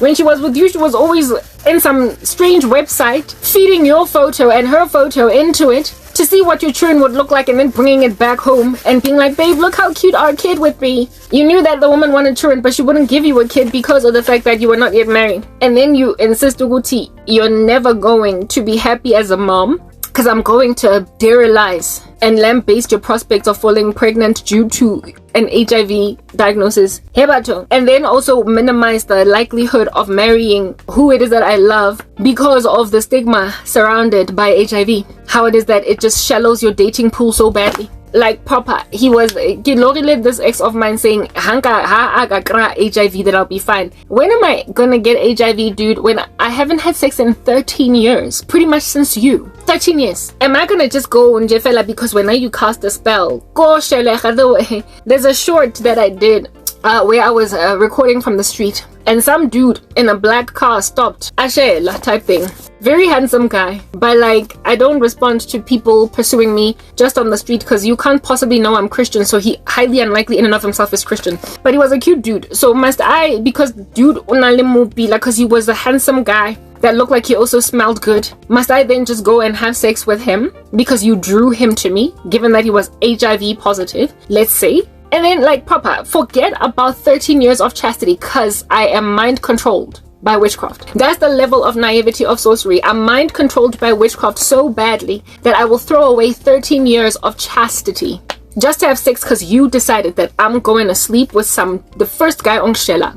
When she was with you, she was always in some strange website feeding your photo and her photo into it to see what your children would look like, and then bringing it back home and being like, babe, look how cute our kid would be. You knew that the woman wanted children, but she wouldn't give you a kid because of the fact that you were not yet married. And then you insist, Uguti, you're never going to be happy as a mom because I'm going to derelize and lambaste your prospects of falling pregnant due to an HIV diagnosis. And then also minimize the likelihood of marrying who it is that I love because of the stigma surrounded by HIV. How it is that it just shallows your dating pool so badly. Like proper, he was this ex of mine saying HIV that I'll be fine. When am I gonna get HIV, dude, when I haven't had sex in 13 years? Pretty much since you. 13 years. Am I gonna just go Njefela because when you cast a spell? There's a short that I did where I was recording from the street, and some dude in a black car stopped. Ashela type thing. Very handsome guy, but like, I don't respond to people pursuing me just on the street because you can't possibly know I'm Christian, so he highly unlikely in and of himself is Christian. But he was a cute dude, so must I, because dude because he was a handsome guy that looked like he also smelled good, must I then just go and have sex with him because you drew him to me, given that he was HIV positive, let's say? And then like proper, forget about 13 years of chastity because I am mind controlled by witchcraft. That's the level of naivety of sorcery. I'm mind controlled by witchcraft so badly that I will throw away 13 years of chastity just to have sex because you decided that I'm going to sleep with the first guy on Shela.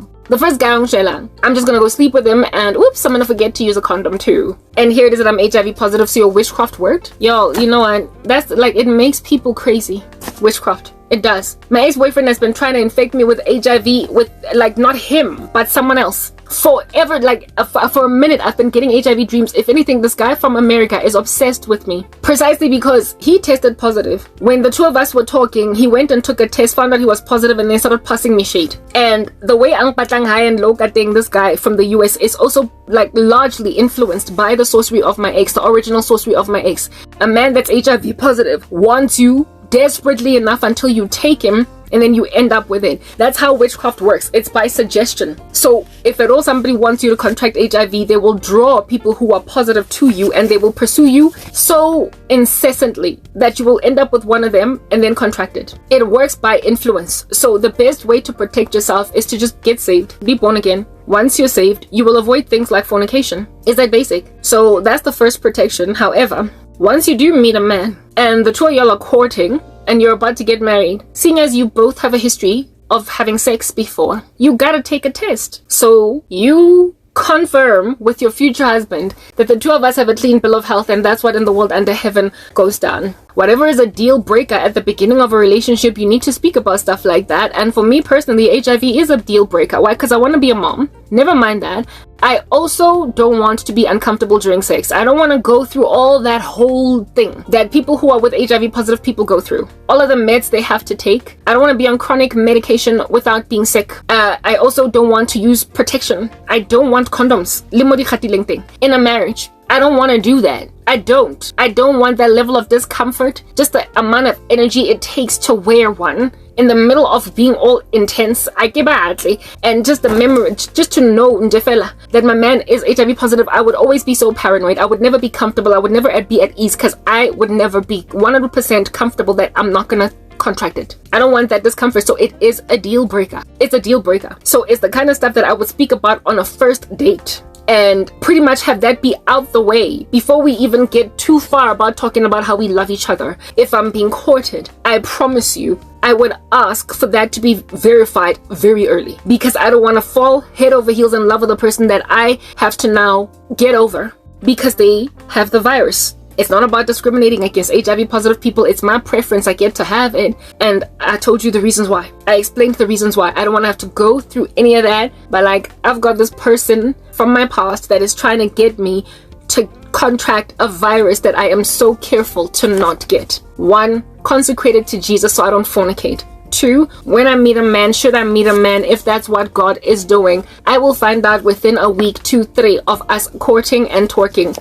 I'm just gonna go sleep with him, and oops, I'm gonna forget to use a condom too. And here it is that I'm HIV positive, so your witchcraft worked? Yo, you know what? That's like, it makes people crazy. Witchcraft. It does. My ex-boyfriend has been trying to infect me with HIV with, like, not him, but someone else. Forever, like, for a minute, I've been getting HIV dreams. If anything, this guy from America is obsessed with me. Precisely because he tested positive. When the two of us were talking, he went and took a test, found out he was positive, and then started passing me shade. And the way Ang Patlang High and Low Kateng, this guy from the US, is also, like, largely influenced by the sorcery of my ex, the original sorcery of my ex. A man that's HIV positive wants you desperately enough until you take him, and then you end up with it. That's how witchcraft works. It's by suggestion. So if at all somebody wants you to contract HIV, they will draw people who are positive to you, and they will pursue you so incessantly that you will end up with one of them and then contract it. It works by influence. So the best way to protect yourself is to just get saved, be born again. Once you're saved, you will avoid things like fornication. Is that basic? So that's the first protection. However, once you do meet a man and the two of y'all are courting, and you're about to get married, seeing as you both have a history of having sex before, you gotta take a test. So you confirm with your future husband that the two of us have a clean bill of health, and that's what in the world under heaven goes down. Whatever is a deal breaker at the beginning of a relationship, you need to speak about stuff like that. And for me personally, HIV is a deal breaker. Why? Because I want to be a mom. Never mind that. I also don't want to be uncomfortable during sex. I don't want to go through all that whole thing that people who are with HIV positive people go through. All of the meds they have to take. I don't want to be on chronic medication without being sick. I also don't want to use protection. I don't want condoms. In a marriage. I don't want to do that. I don't want that level of discomfort. Just the amount of energy it takes to wear one in the middle of being all intense. And just the memory, just to know that my man is HIV positive, I would always be so paranoid. I would never be comfortable. I would never be at ease, because I would never be 100% comfortable that I'm not gonna contract it. I don't want that discomfort. So it is a deal breaker. It's a deal breaker. So it's the kind of stuff that I would speak about on a first date, and pretty much have that be out the way before we even get too far about talking about how we love each other. If I'm being courted, I promise you, I would ask for that to be verified very early, because I don't want to fall head over heels in love with a person that I have to now get over because they have the virus. It's not about discriminating against HIV positive people. It's my preference. I get to have it. And I told you the reasons why. I explained the reasons why. I don't want to have to go through any of that. But I've got this person from my past that is trying to get me to contract a virus that I am so careful to not get. 1, consecrated to Jesus so I don't fornicate. 2, when I meet a man, should I meet a man, if that's what God is doing, I will find out within a week, 2, 3 of us courting and talking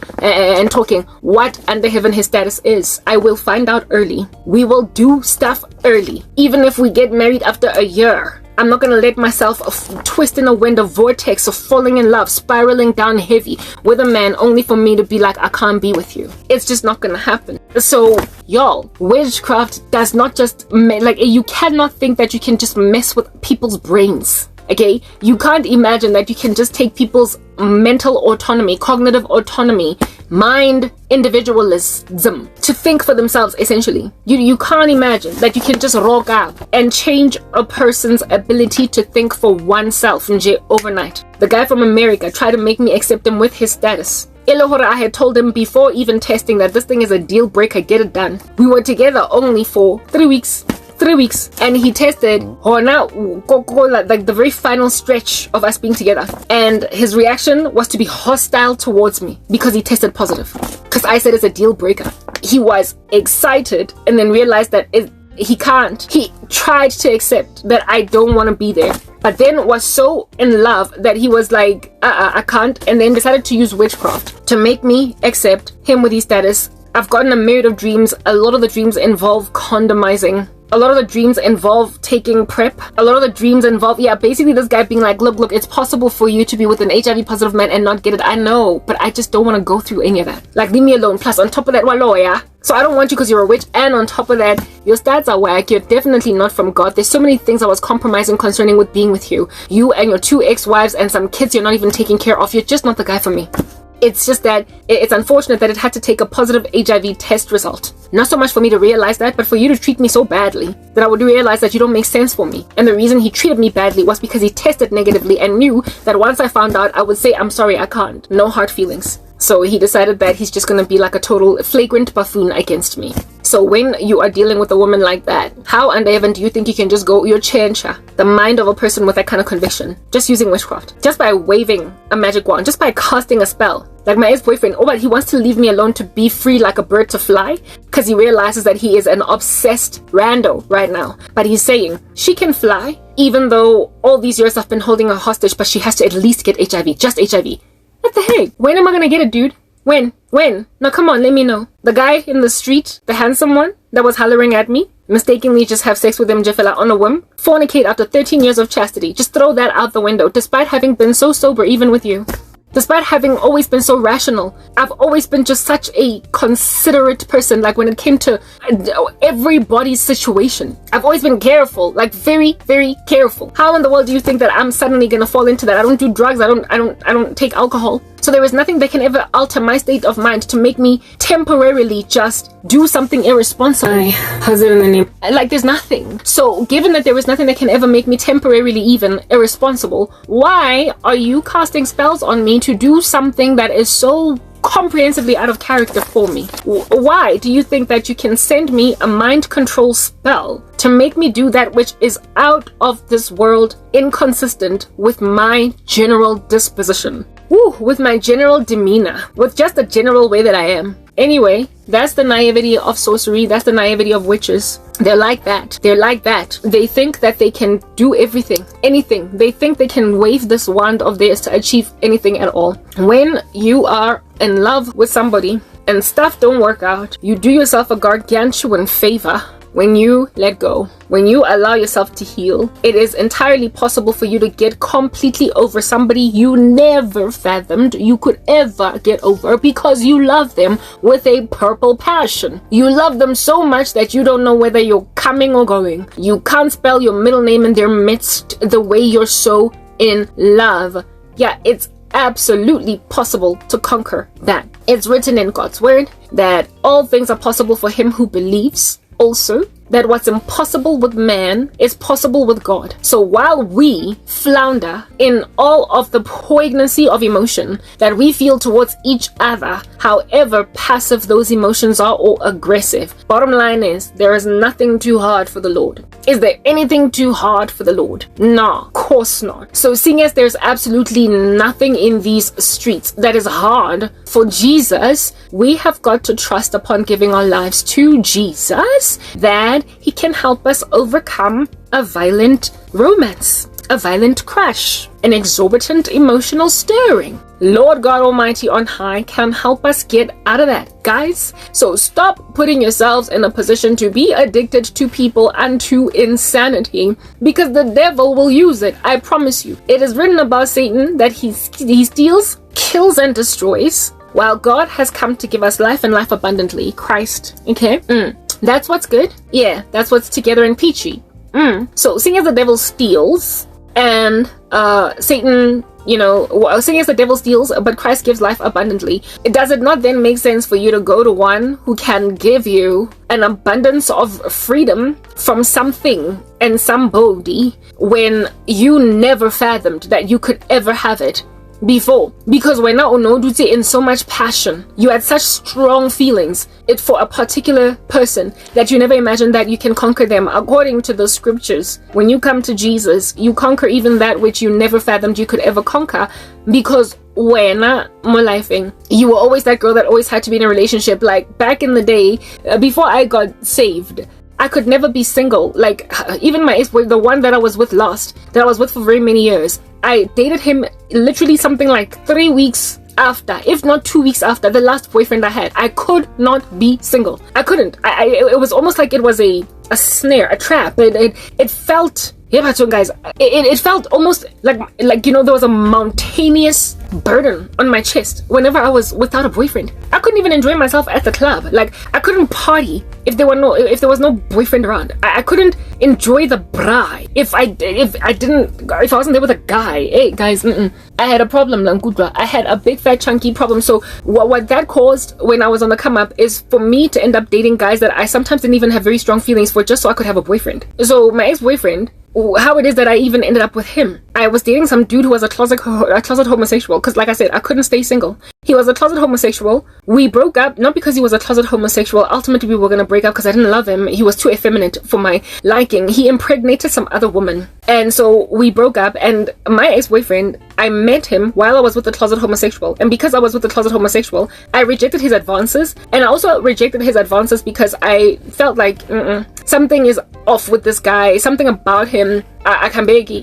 what under heaven his status is. I will find out early. We will do stuff early. Even if we get married after a year, I'm not going to let myself twist in a wind, a vortex of falling in love, spiraling down heavy with a man only for me to be like, I can't be with you. It's just not going to happen. So, y'all, witchcraft does not just, you cannot think that you can just mess with people's brains. Okay? You can't imagine that you can just take people's mental autonomy, cognitive autonomy, mind individualism to think for themselves, essentially. You can't imagine that you can just rock up and change a person's ability to think for oneself overnight. The guy from America tried to make me accept him with his status. I had told him before even testing that this thing is a deal breaker, get it done. We were together only for 3 weeks. 3 weeks, and he tested like the very final stretch of us being together, and his reaction was to be hostile towards me because he tested positive, because I said it's a deal breaker. He was excited and then realized that he can't. He tried to accept that I don't want to be there, but then was so in love that he was like, I can't, and then decided to use witchcraft to make me accept him with his status. I've gotten a myriad of dreams. A lot of the dreams involve condomizing. A lot of the dreams involve taking PrEP. A lot of the dreams involve, basically this guy being like, look, it's possible for you to be with an HIV positive man and not get it. I know, but I just don't want to go through any of that. Like, leave me alone. Plus, on top of that, so I don't want you because you're a witch, and on top of that, your stats are whack. You're definitely not from God. There's so many things I was compromising concerning with being with you. You and your 2 ex-wives and some kids you're not even taking care of. You're just not the guy for me. It's just that it's unfortunate that it had to take a positive HIV test result. Not so much for me to realize that, but for you to treat me so badly that I would realize that you don't make sense for me. And the reason he treated me badly was because he tested negatively and knew that once I found out, I would say, I'm sorry, I can't. No hard feelings. So he decided that he's just going to be like a total flagrant buffoon against me. So when you are dealing with a woman like that, how under heaven do you think you can just go change the mind of a person with that kind of conviction? Just using witchcraft. Just by waving a magic wand. Just by casting a spell. Like my ex-boyfriend, but he wants to leave me alone to be free like a bird to fly because he realizes that he is an obsessed rando right now. But he's saying she can fly even though all these years I've been holding her hostage, but she has to at least get HIV. Just HIV. What the heck? When am I gonna get it, dude? When? Now come on, let me know. The guy in the street, the handsome one that was hollering at me, mistakenly just have sex with him Jeffela on a whim, fornicate after 13 years of chastity. Just throw that out the window, despite having been so sober even with you. Despite having always been so rational, I've always been just such a considerate person. Like when it came to everybody's situation, I've always been careful, like very, very careful. How in the world do you think that I'm suddenly gonna fall into that? I don't do drugs. I don't take alcohol. So there is nothing that can ever alter my state of mind to make me temporarily just do something irresponsible. Like, there's nothing. So given that there is nothing that can ever make me temporarily even irresponsible, why are you casting spells on me to do something that is so comprehensively out of character for me? Why do you think that you can send me a mind control spell to make me do that which is out of this world, inconsistent with my general disposition? With my general demeanor, with just the general way that I am. Anyway, that's the naivety of sorcery. That's the naivety of witches. They're like that. They're like that. They think that they can do everything, anything. They think they can wave this wand of theirs to achieve anything at all. When you are in love with somebody and stuff don't work out, you do yourself a gargantuan favor when you let go, when you allow yourself to heal. It is entirely possible for you to get completely over somebody you never fathomed you could ever get over, because you love them with a purple passion. You love them so much that you don't know whether you're coming or going. You can't spell your middle name in their midst the way you're so in love. Yeah, it's absolutely possible to conquer that. It's written in God's word that all things are possible for him who believes. Also, that what's impossible with man is possible with God. So while we flounder in all of the poignancy of emotion that we feel towards each other, however passive those emotions are or aggressive, bottom line is, there is nothing too hard for the Lord. Is there anything too hard for the Lord? Nah, of course not. So seeing as there's absolutely nothing in these streets that is hard for Jesus, we have got to trust upon giving our lives to Jesus, that he can help us overcome a violent romance, a violent crush, an exorbitant emotional stirring. Lord God Almighty on high can help us get out of that, guys. So stop putting yourselves in a position to be addicted to people and to insanity, because the devil will use it. I promise you. It is written about Satan that he steals, kills, and destroys, while God has come to give us life and life abundantly. Christ. Okay? That's what's good. Yeah, that's what's together and peachy. So seeing as the devil steals and Satan, seeing as the devil steals but Christ gives life abundantly, does it not then make sense for you to go to one who can give you an abundance of freedom from something and somebody when you never fathomed that you could ever have it before? Because when now in so much passion, you had such strong feelings for a particular person that you never imagined that you can conquer them. According to the scriptures, when you come to Jesus, you conquer even that which you never fathomed you could ever conquer, because when you were always that girl that always had to be in a relationship. Like back in the day, before I got saved, I could never be single. Like even my ex-boyfriend, the one that I was with last, that I was with for very many years, I dated him literally something like 3 weeks after, if not 2 weeks after the last boyfriend I had. I could not be single. I couldn't. It was almost like it was a snare, a trap. It felt, guys, it felt almost like there was a mountainous burden on my chest whenever I was without a boyfriend. I couldn't even enjoy myself at the club. Like I couldn't party if there was no boyfriend around. I couldn't enjoy the braai if I wasn't there with a guy. Hey guys, I had a problem, Langudra. I had a big fat chunky problem. So what that caused when I was on the come up is for me to end up dating guys that I sometimes didn't even have very strong feelings for, just so I could have a boyfriend. So my ex-boyfriend, how it is that I even ended up with him. I was dating some dude who was a closet homosexual, because like I said, I couldn't stay single. He was a closet homosexual. We broke up, not because he was a closet homosexual. Ultimately, we were going to break up because I didn't love him. He was too effeminate for my liking. He impregnated some other woman. And so we broke up, and my ex-boyfriend, I met him while I was with the closet homosexual. And because I was with the closet homosexual, I rejected his advances. And I also rejected his advances because I felt like something is off with this guy. Something about him. Akambegi,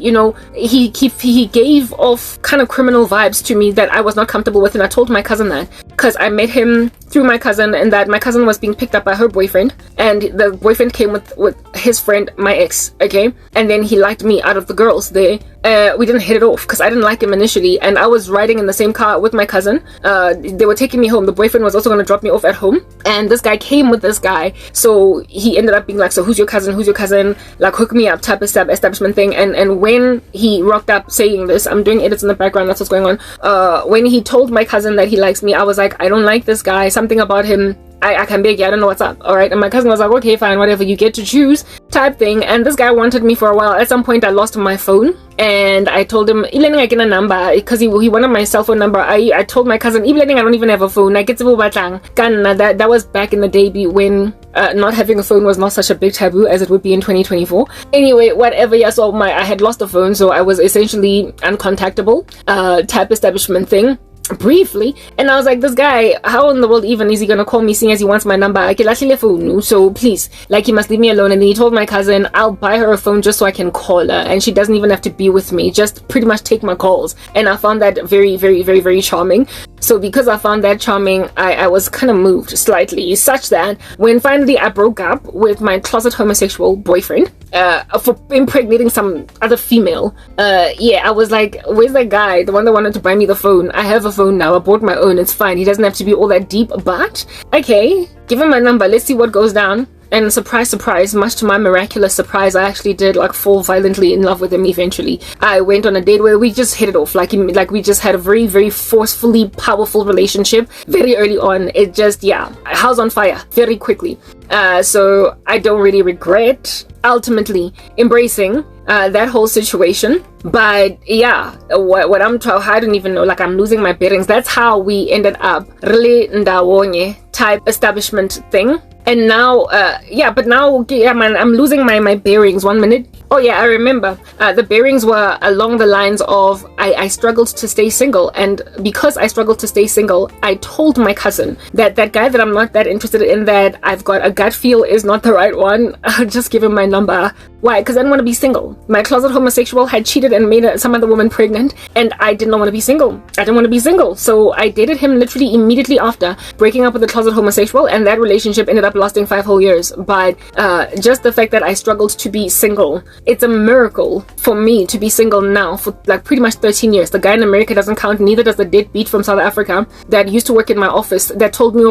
he gave off kind of criminal vibes to me that I was not comfortable with, and I told my cousin that because I met him through my cousin, and that my cousin was being picked up by her boyfriend, and the boyfriend came with his friend, my ex, okay? And then he liked me out of the girls there. We didn't hit it off because I didn't like him initially, and I was riding in the same car with my cousin. They were taking me home. The boyfriend was also going to drop me off at home, and this guy came with this guy, so he ended up being like, so who's your cousin, like hook me up type of establishment thing. And when he rocked up saying this, I'm doing edits in the background, that's what's going on. When he told my cousin that he likes me, I was like, I don't like this guy, something about him, I can beg you, I don't know what's up, alright? And my cousin was like, okay, fine, whatever, you get to choose type thing. And this guy wanted me for a while. At some point I lost my phone, and I told him, I get a number, because he wanted my cell phone number. I told my cousin, I don't even have a phone, I get that was back in the day when not having a phone was not such a big taboo as it would be in 2024. Anyway, whatever, yeah, so I had lost a phone, so I was essentially uncontactable, type establishment thing. Briefly, and I was like, this guy, how in the world even is he gonna call me seeing as he wants my number? I can actually phone, so please, like, he must leave me alone. And then he told my cousin, I'll buy her a phone just so I can call her, and she doesn't even have to be with me, just pretty much take my calls. And I found that very, very, very, very charming. So because I found that charming, I was kind of moved slightly, such that when finally I broke up with my closet homosexual boyfriend for impregnating some other female, yeah, I was like, where's that guy, the one that wanted to buy me the phone? I have a phone now, I bought my own, it's fine, he doesn't have to be all that deep. But okay, give him my number, let's see what goes down. And surprise, surprise, much to my miraculous surprise, I actually did like fall violently in love with him eventually. I went on a date where we just hit it off, like we just had a very, very forcefully powerful relationship very early on. It just, yeah, house on fire very quickly. So I don't really regret ultimately embracing that whole situation. But yeah, what I don't even know, like, I'm losing my bearings. That's how we ended up really ndawonye type establishment thing. And now, but now, yeah, man, I'm losing my bearings 1 minute. Oh yeah, I remember. The bearings were along the lines of I struggled to stay single, and because I struggled to stay single, I told my cousin that guy that I'm not that interested in, that I've got a gut feel is not the right one. I'll just give him my number. Why? Because I didn't want to be single. My closet homosexual had cheated and made some other woman pregnant, and I did not want to be single. I didn't want to be single, so I dated him literally immediately after breaking up with the closet homosexual, and that relationship ended up lasting 5 whole years. But just the fact that I struggled to be single, it's a miracle for me to be single now for like pretty much 13 years. The guy in America doesn't count, neither does the deadbeat from South Africa that used to work in my office that told me,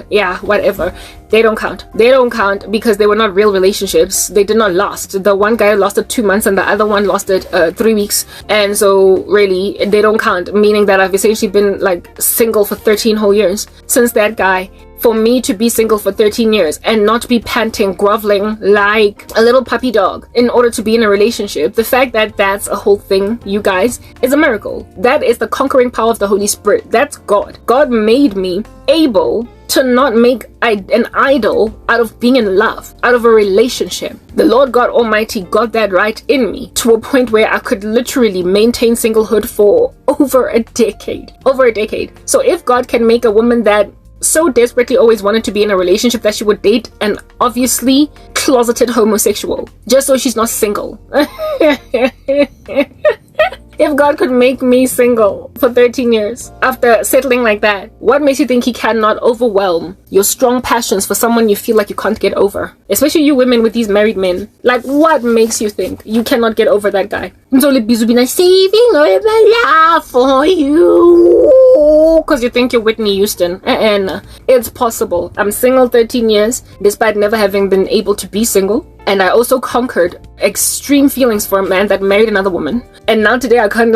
yeah, whatever. They don't count. They don't count because they were not real relationships. They did not last. The one guy lasted 2 months and the other one lasted 3 weeks. And so really, they don't count, meaning that I've essentially been like single for 13 whole years since that guy. For me to be single for 13 years and not be panting, groveling like a little puppy dog in order to be in a relationship, the fact that that's a whole thing, you guys, is a miracle. That is the conquering power of the Holy Spirit. That's God. God made me able to not make an idol out of being in love, out of a relationship. The Lord God Almighty got that right in me to a point where I could literally maintain singlehood for over a decade. So if God can make a woman that so desperately always wanted to be in a relationship that she would date an obviously closeted homosexual just so she's not single. If God could make me single for 13 years after settling like that, what makes you think he cannot overwhelm your strong passions for someone you feel like you can't get over? Especially you women with these married men. Like, what makes you think you cannot get over that guy? I'm so saving my life for you because you think you're Whitney Houston. And it's possible. I'm single 13 years despite never having been able to be single. And I also conquered extreme feelings for a man that married another woman. And now today I can't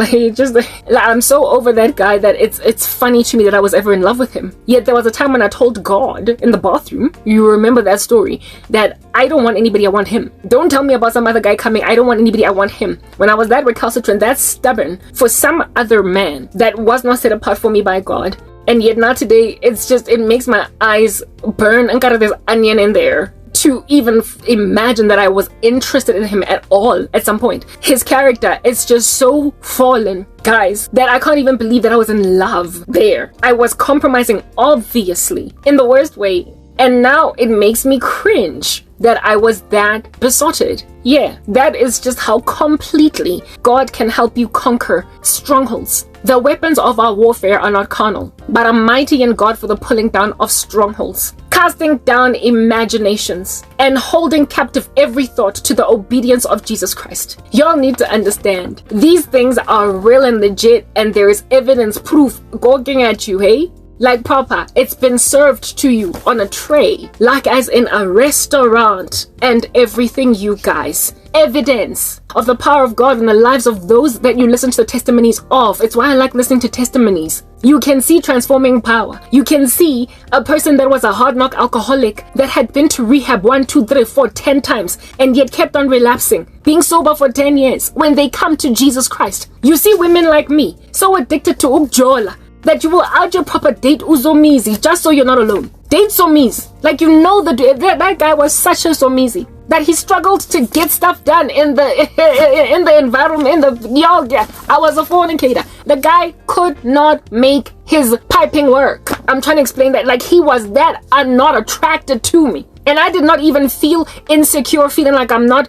I'm so over that guy that it's funny to me that I was ever in love with him. Yet there was a time when I told God in the bathroom, you remember that story, that I don't want anybody, I want him. Don't tell me about some other guy coming, I don't want anybody, I want him. When I was that recalcitrant, that stubborn for some other man that was not set apart for me by God. And yet now today, it makes my eyes burn and got this onion in there to even imagine that I was interested in him at all at some point. His character is just so fallen, guys, that I can't even believe that I was in love there. I was compromising, obviously, in the worst way. And now it makes me cringe that I was that besotted. Yeah, that is just how completely God can help you conquer strongholds. The weapons of our warfare are not carnal, but are mighty in God for the pulling down of strongholds, casting down imaginations, and holding captive every thought to the obedience of Jesus Christ. Y'all need to understand, these things are real and legit, and there is evidence, proof, gawking at you, hey? Like proper, it's been served to you on a tray, like as in a restaurant, and everything, you guys. Evidence of the power of God in the lives of those that you listen to the testimonies of. It's why I like listening to testimonies. You can see transforming power. You can see a person that was a hard knock alcoholic that had been to rehab 1, 2, 3, 4, 10 times and yet kept on relapsing, being sober for 10 years. When they come to Jesus Christ, you see women like me, so addicted to ukjola, that you will out your proper date Uzomizi just so you're not alone. Date Somizi. Like, you know, that guy was such a Somizi that he struggled to get stuff done in the environment, I was a fornicator. The guy could not make his piping work. I'm trying to explain that. Like, he was that not attracted to me. And I did not even feel insecure, feeling like I'm not,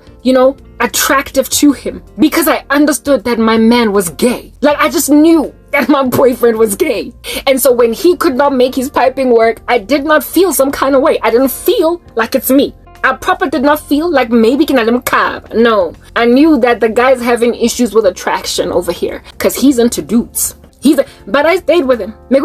attractive to him, because I understood that my man was gay. Like, I just knew that my boyfriend was gay. And so when he could not make his piping work, I did not feel some kind of way. I didn't feel like it's me. I proper did not feel like maybe can I let him cab. No, I knew that the guy's having issues with attraction over here because he's into dudes. But I stayed with him. He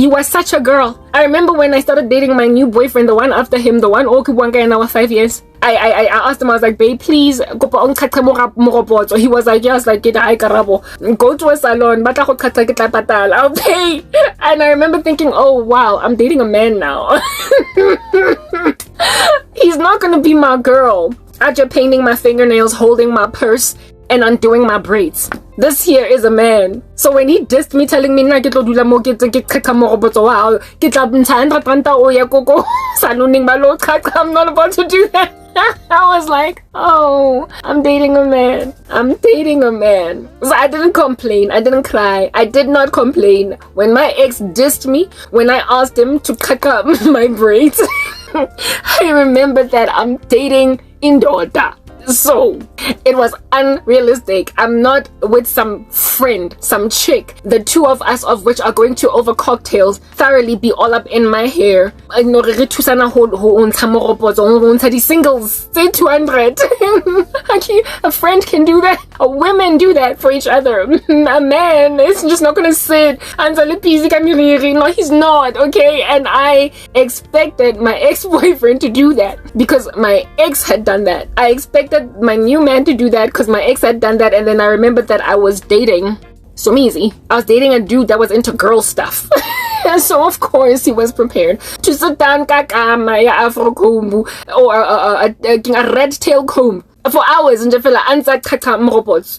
was such a girl. I remember when I started dating my new boyfriend, the one after him, the one Okubwanga in our 5 years. I asked him, I was like, babe, please, he was like, yes, like, Karabo, go to a salon, I'll pay. And I remember thinking, oh, wow, I'm dating a man now. He's not gonna be my girl after painting my fingernails, holding my purse, and undoing my braids. This here is a man. So when he dissed me, telling me I'm not about to do that, I was like, oh, I'm dating a man. So I didn't complain. I didn't cry. I did not complain. When my ex dissed me, when I asked him to cut up my braids, I remembered that I'm dating Indota. So it was unrealistic. I'm not with some friend, some chick, the two of us of which are going to, over cocktails, thoroughly be all up in my hair. Singles, say 200. A friend can do that. Women do that for each other. A man is just not gonna sit. No, he's not, okay? And I expected my ex-boyfriend to do that because my ex had done that. I expected my new man to do that because my ex had done that. And then I remembered that I was dating Somizi. I was dating a dude that was into girl stuff. So of course he was prepared to sit down afro comb or a red tail comb for hours and just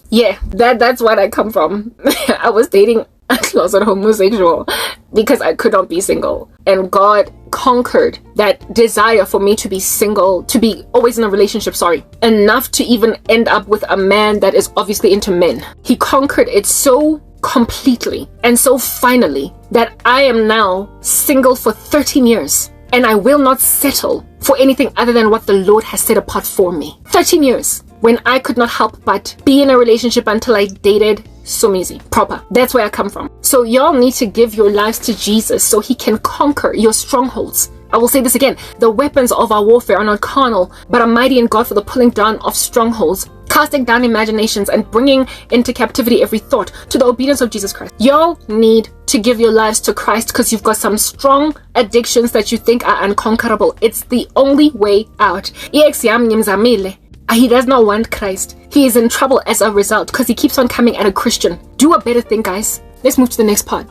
yeah, that's what I come from. I was dating a closet homosexual because I could not be single, and God conquered that desire for me to be single, to be always in a relationship, enough to even end up with a man that is obviously into men. He conquered it so completely and so finally that I am now single for 13 years, and I will not settle for anything other than what the Lord has set apart for me. 13 years when I could not help but be in a relationship until I dated Somizi proper. That's where I come from. So y'all need to give your lives to Jesus so he can conquer your strongholds. I will say this again. The weapons of our warfare are not carnal, but are mighty in God for the pulling down of strongholds, casting down imaginations, and bringing into captivity every thought to the obedience of Jesus Christ. Y'all need to give your lives to Christ because you've got some strong addictions that you think are unconquerable. It's the only way out. He does not want Christ. He is in trouble as a result because he keeps on coming at a Christian. Do a better thing, guys. Let's move to the next part.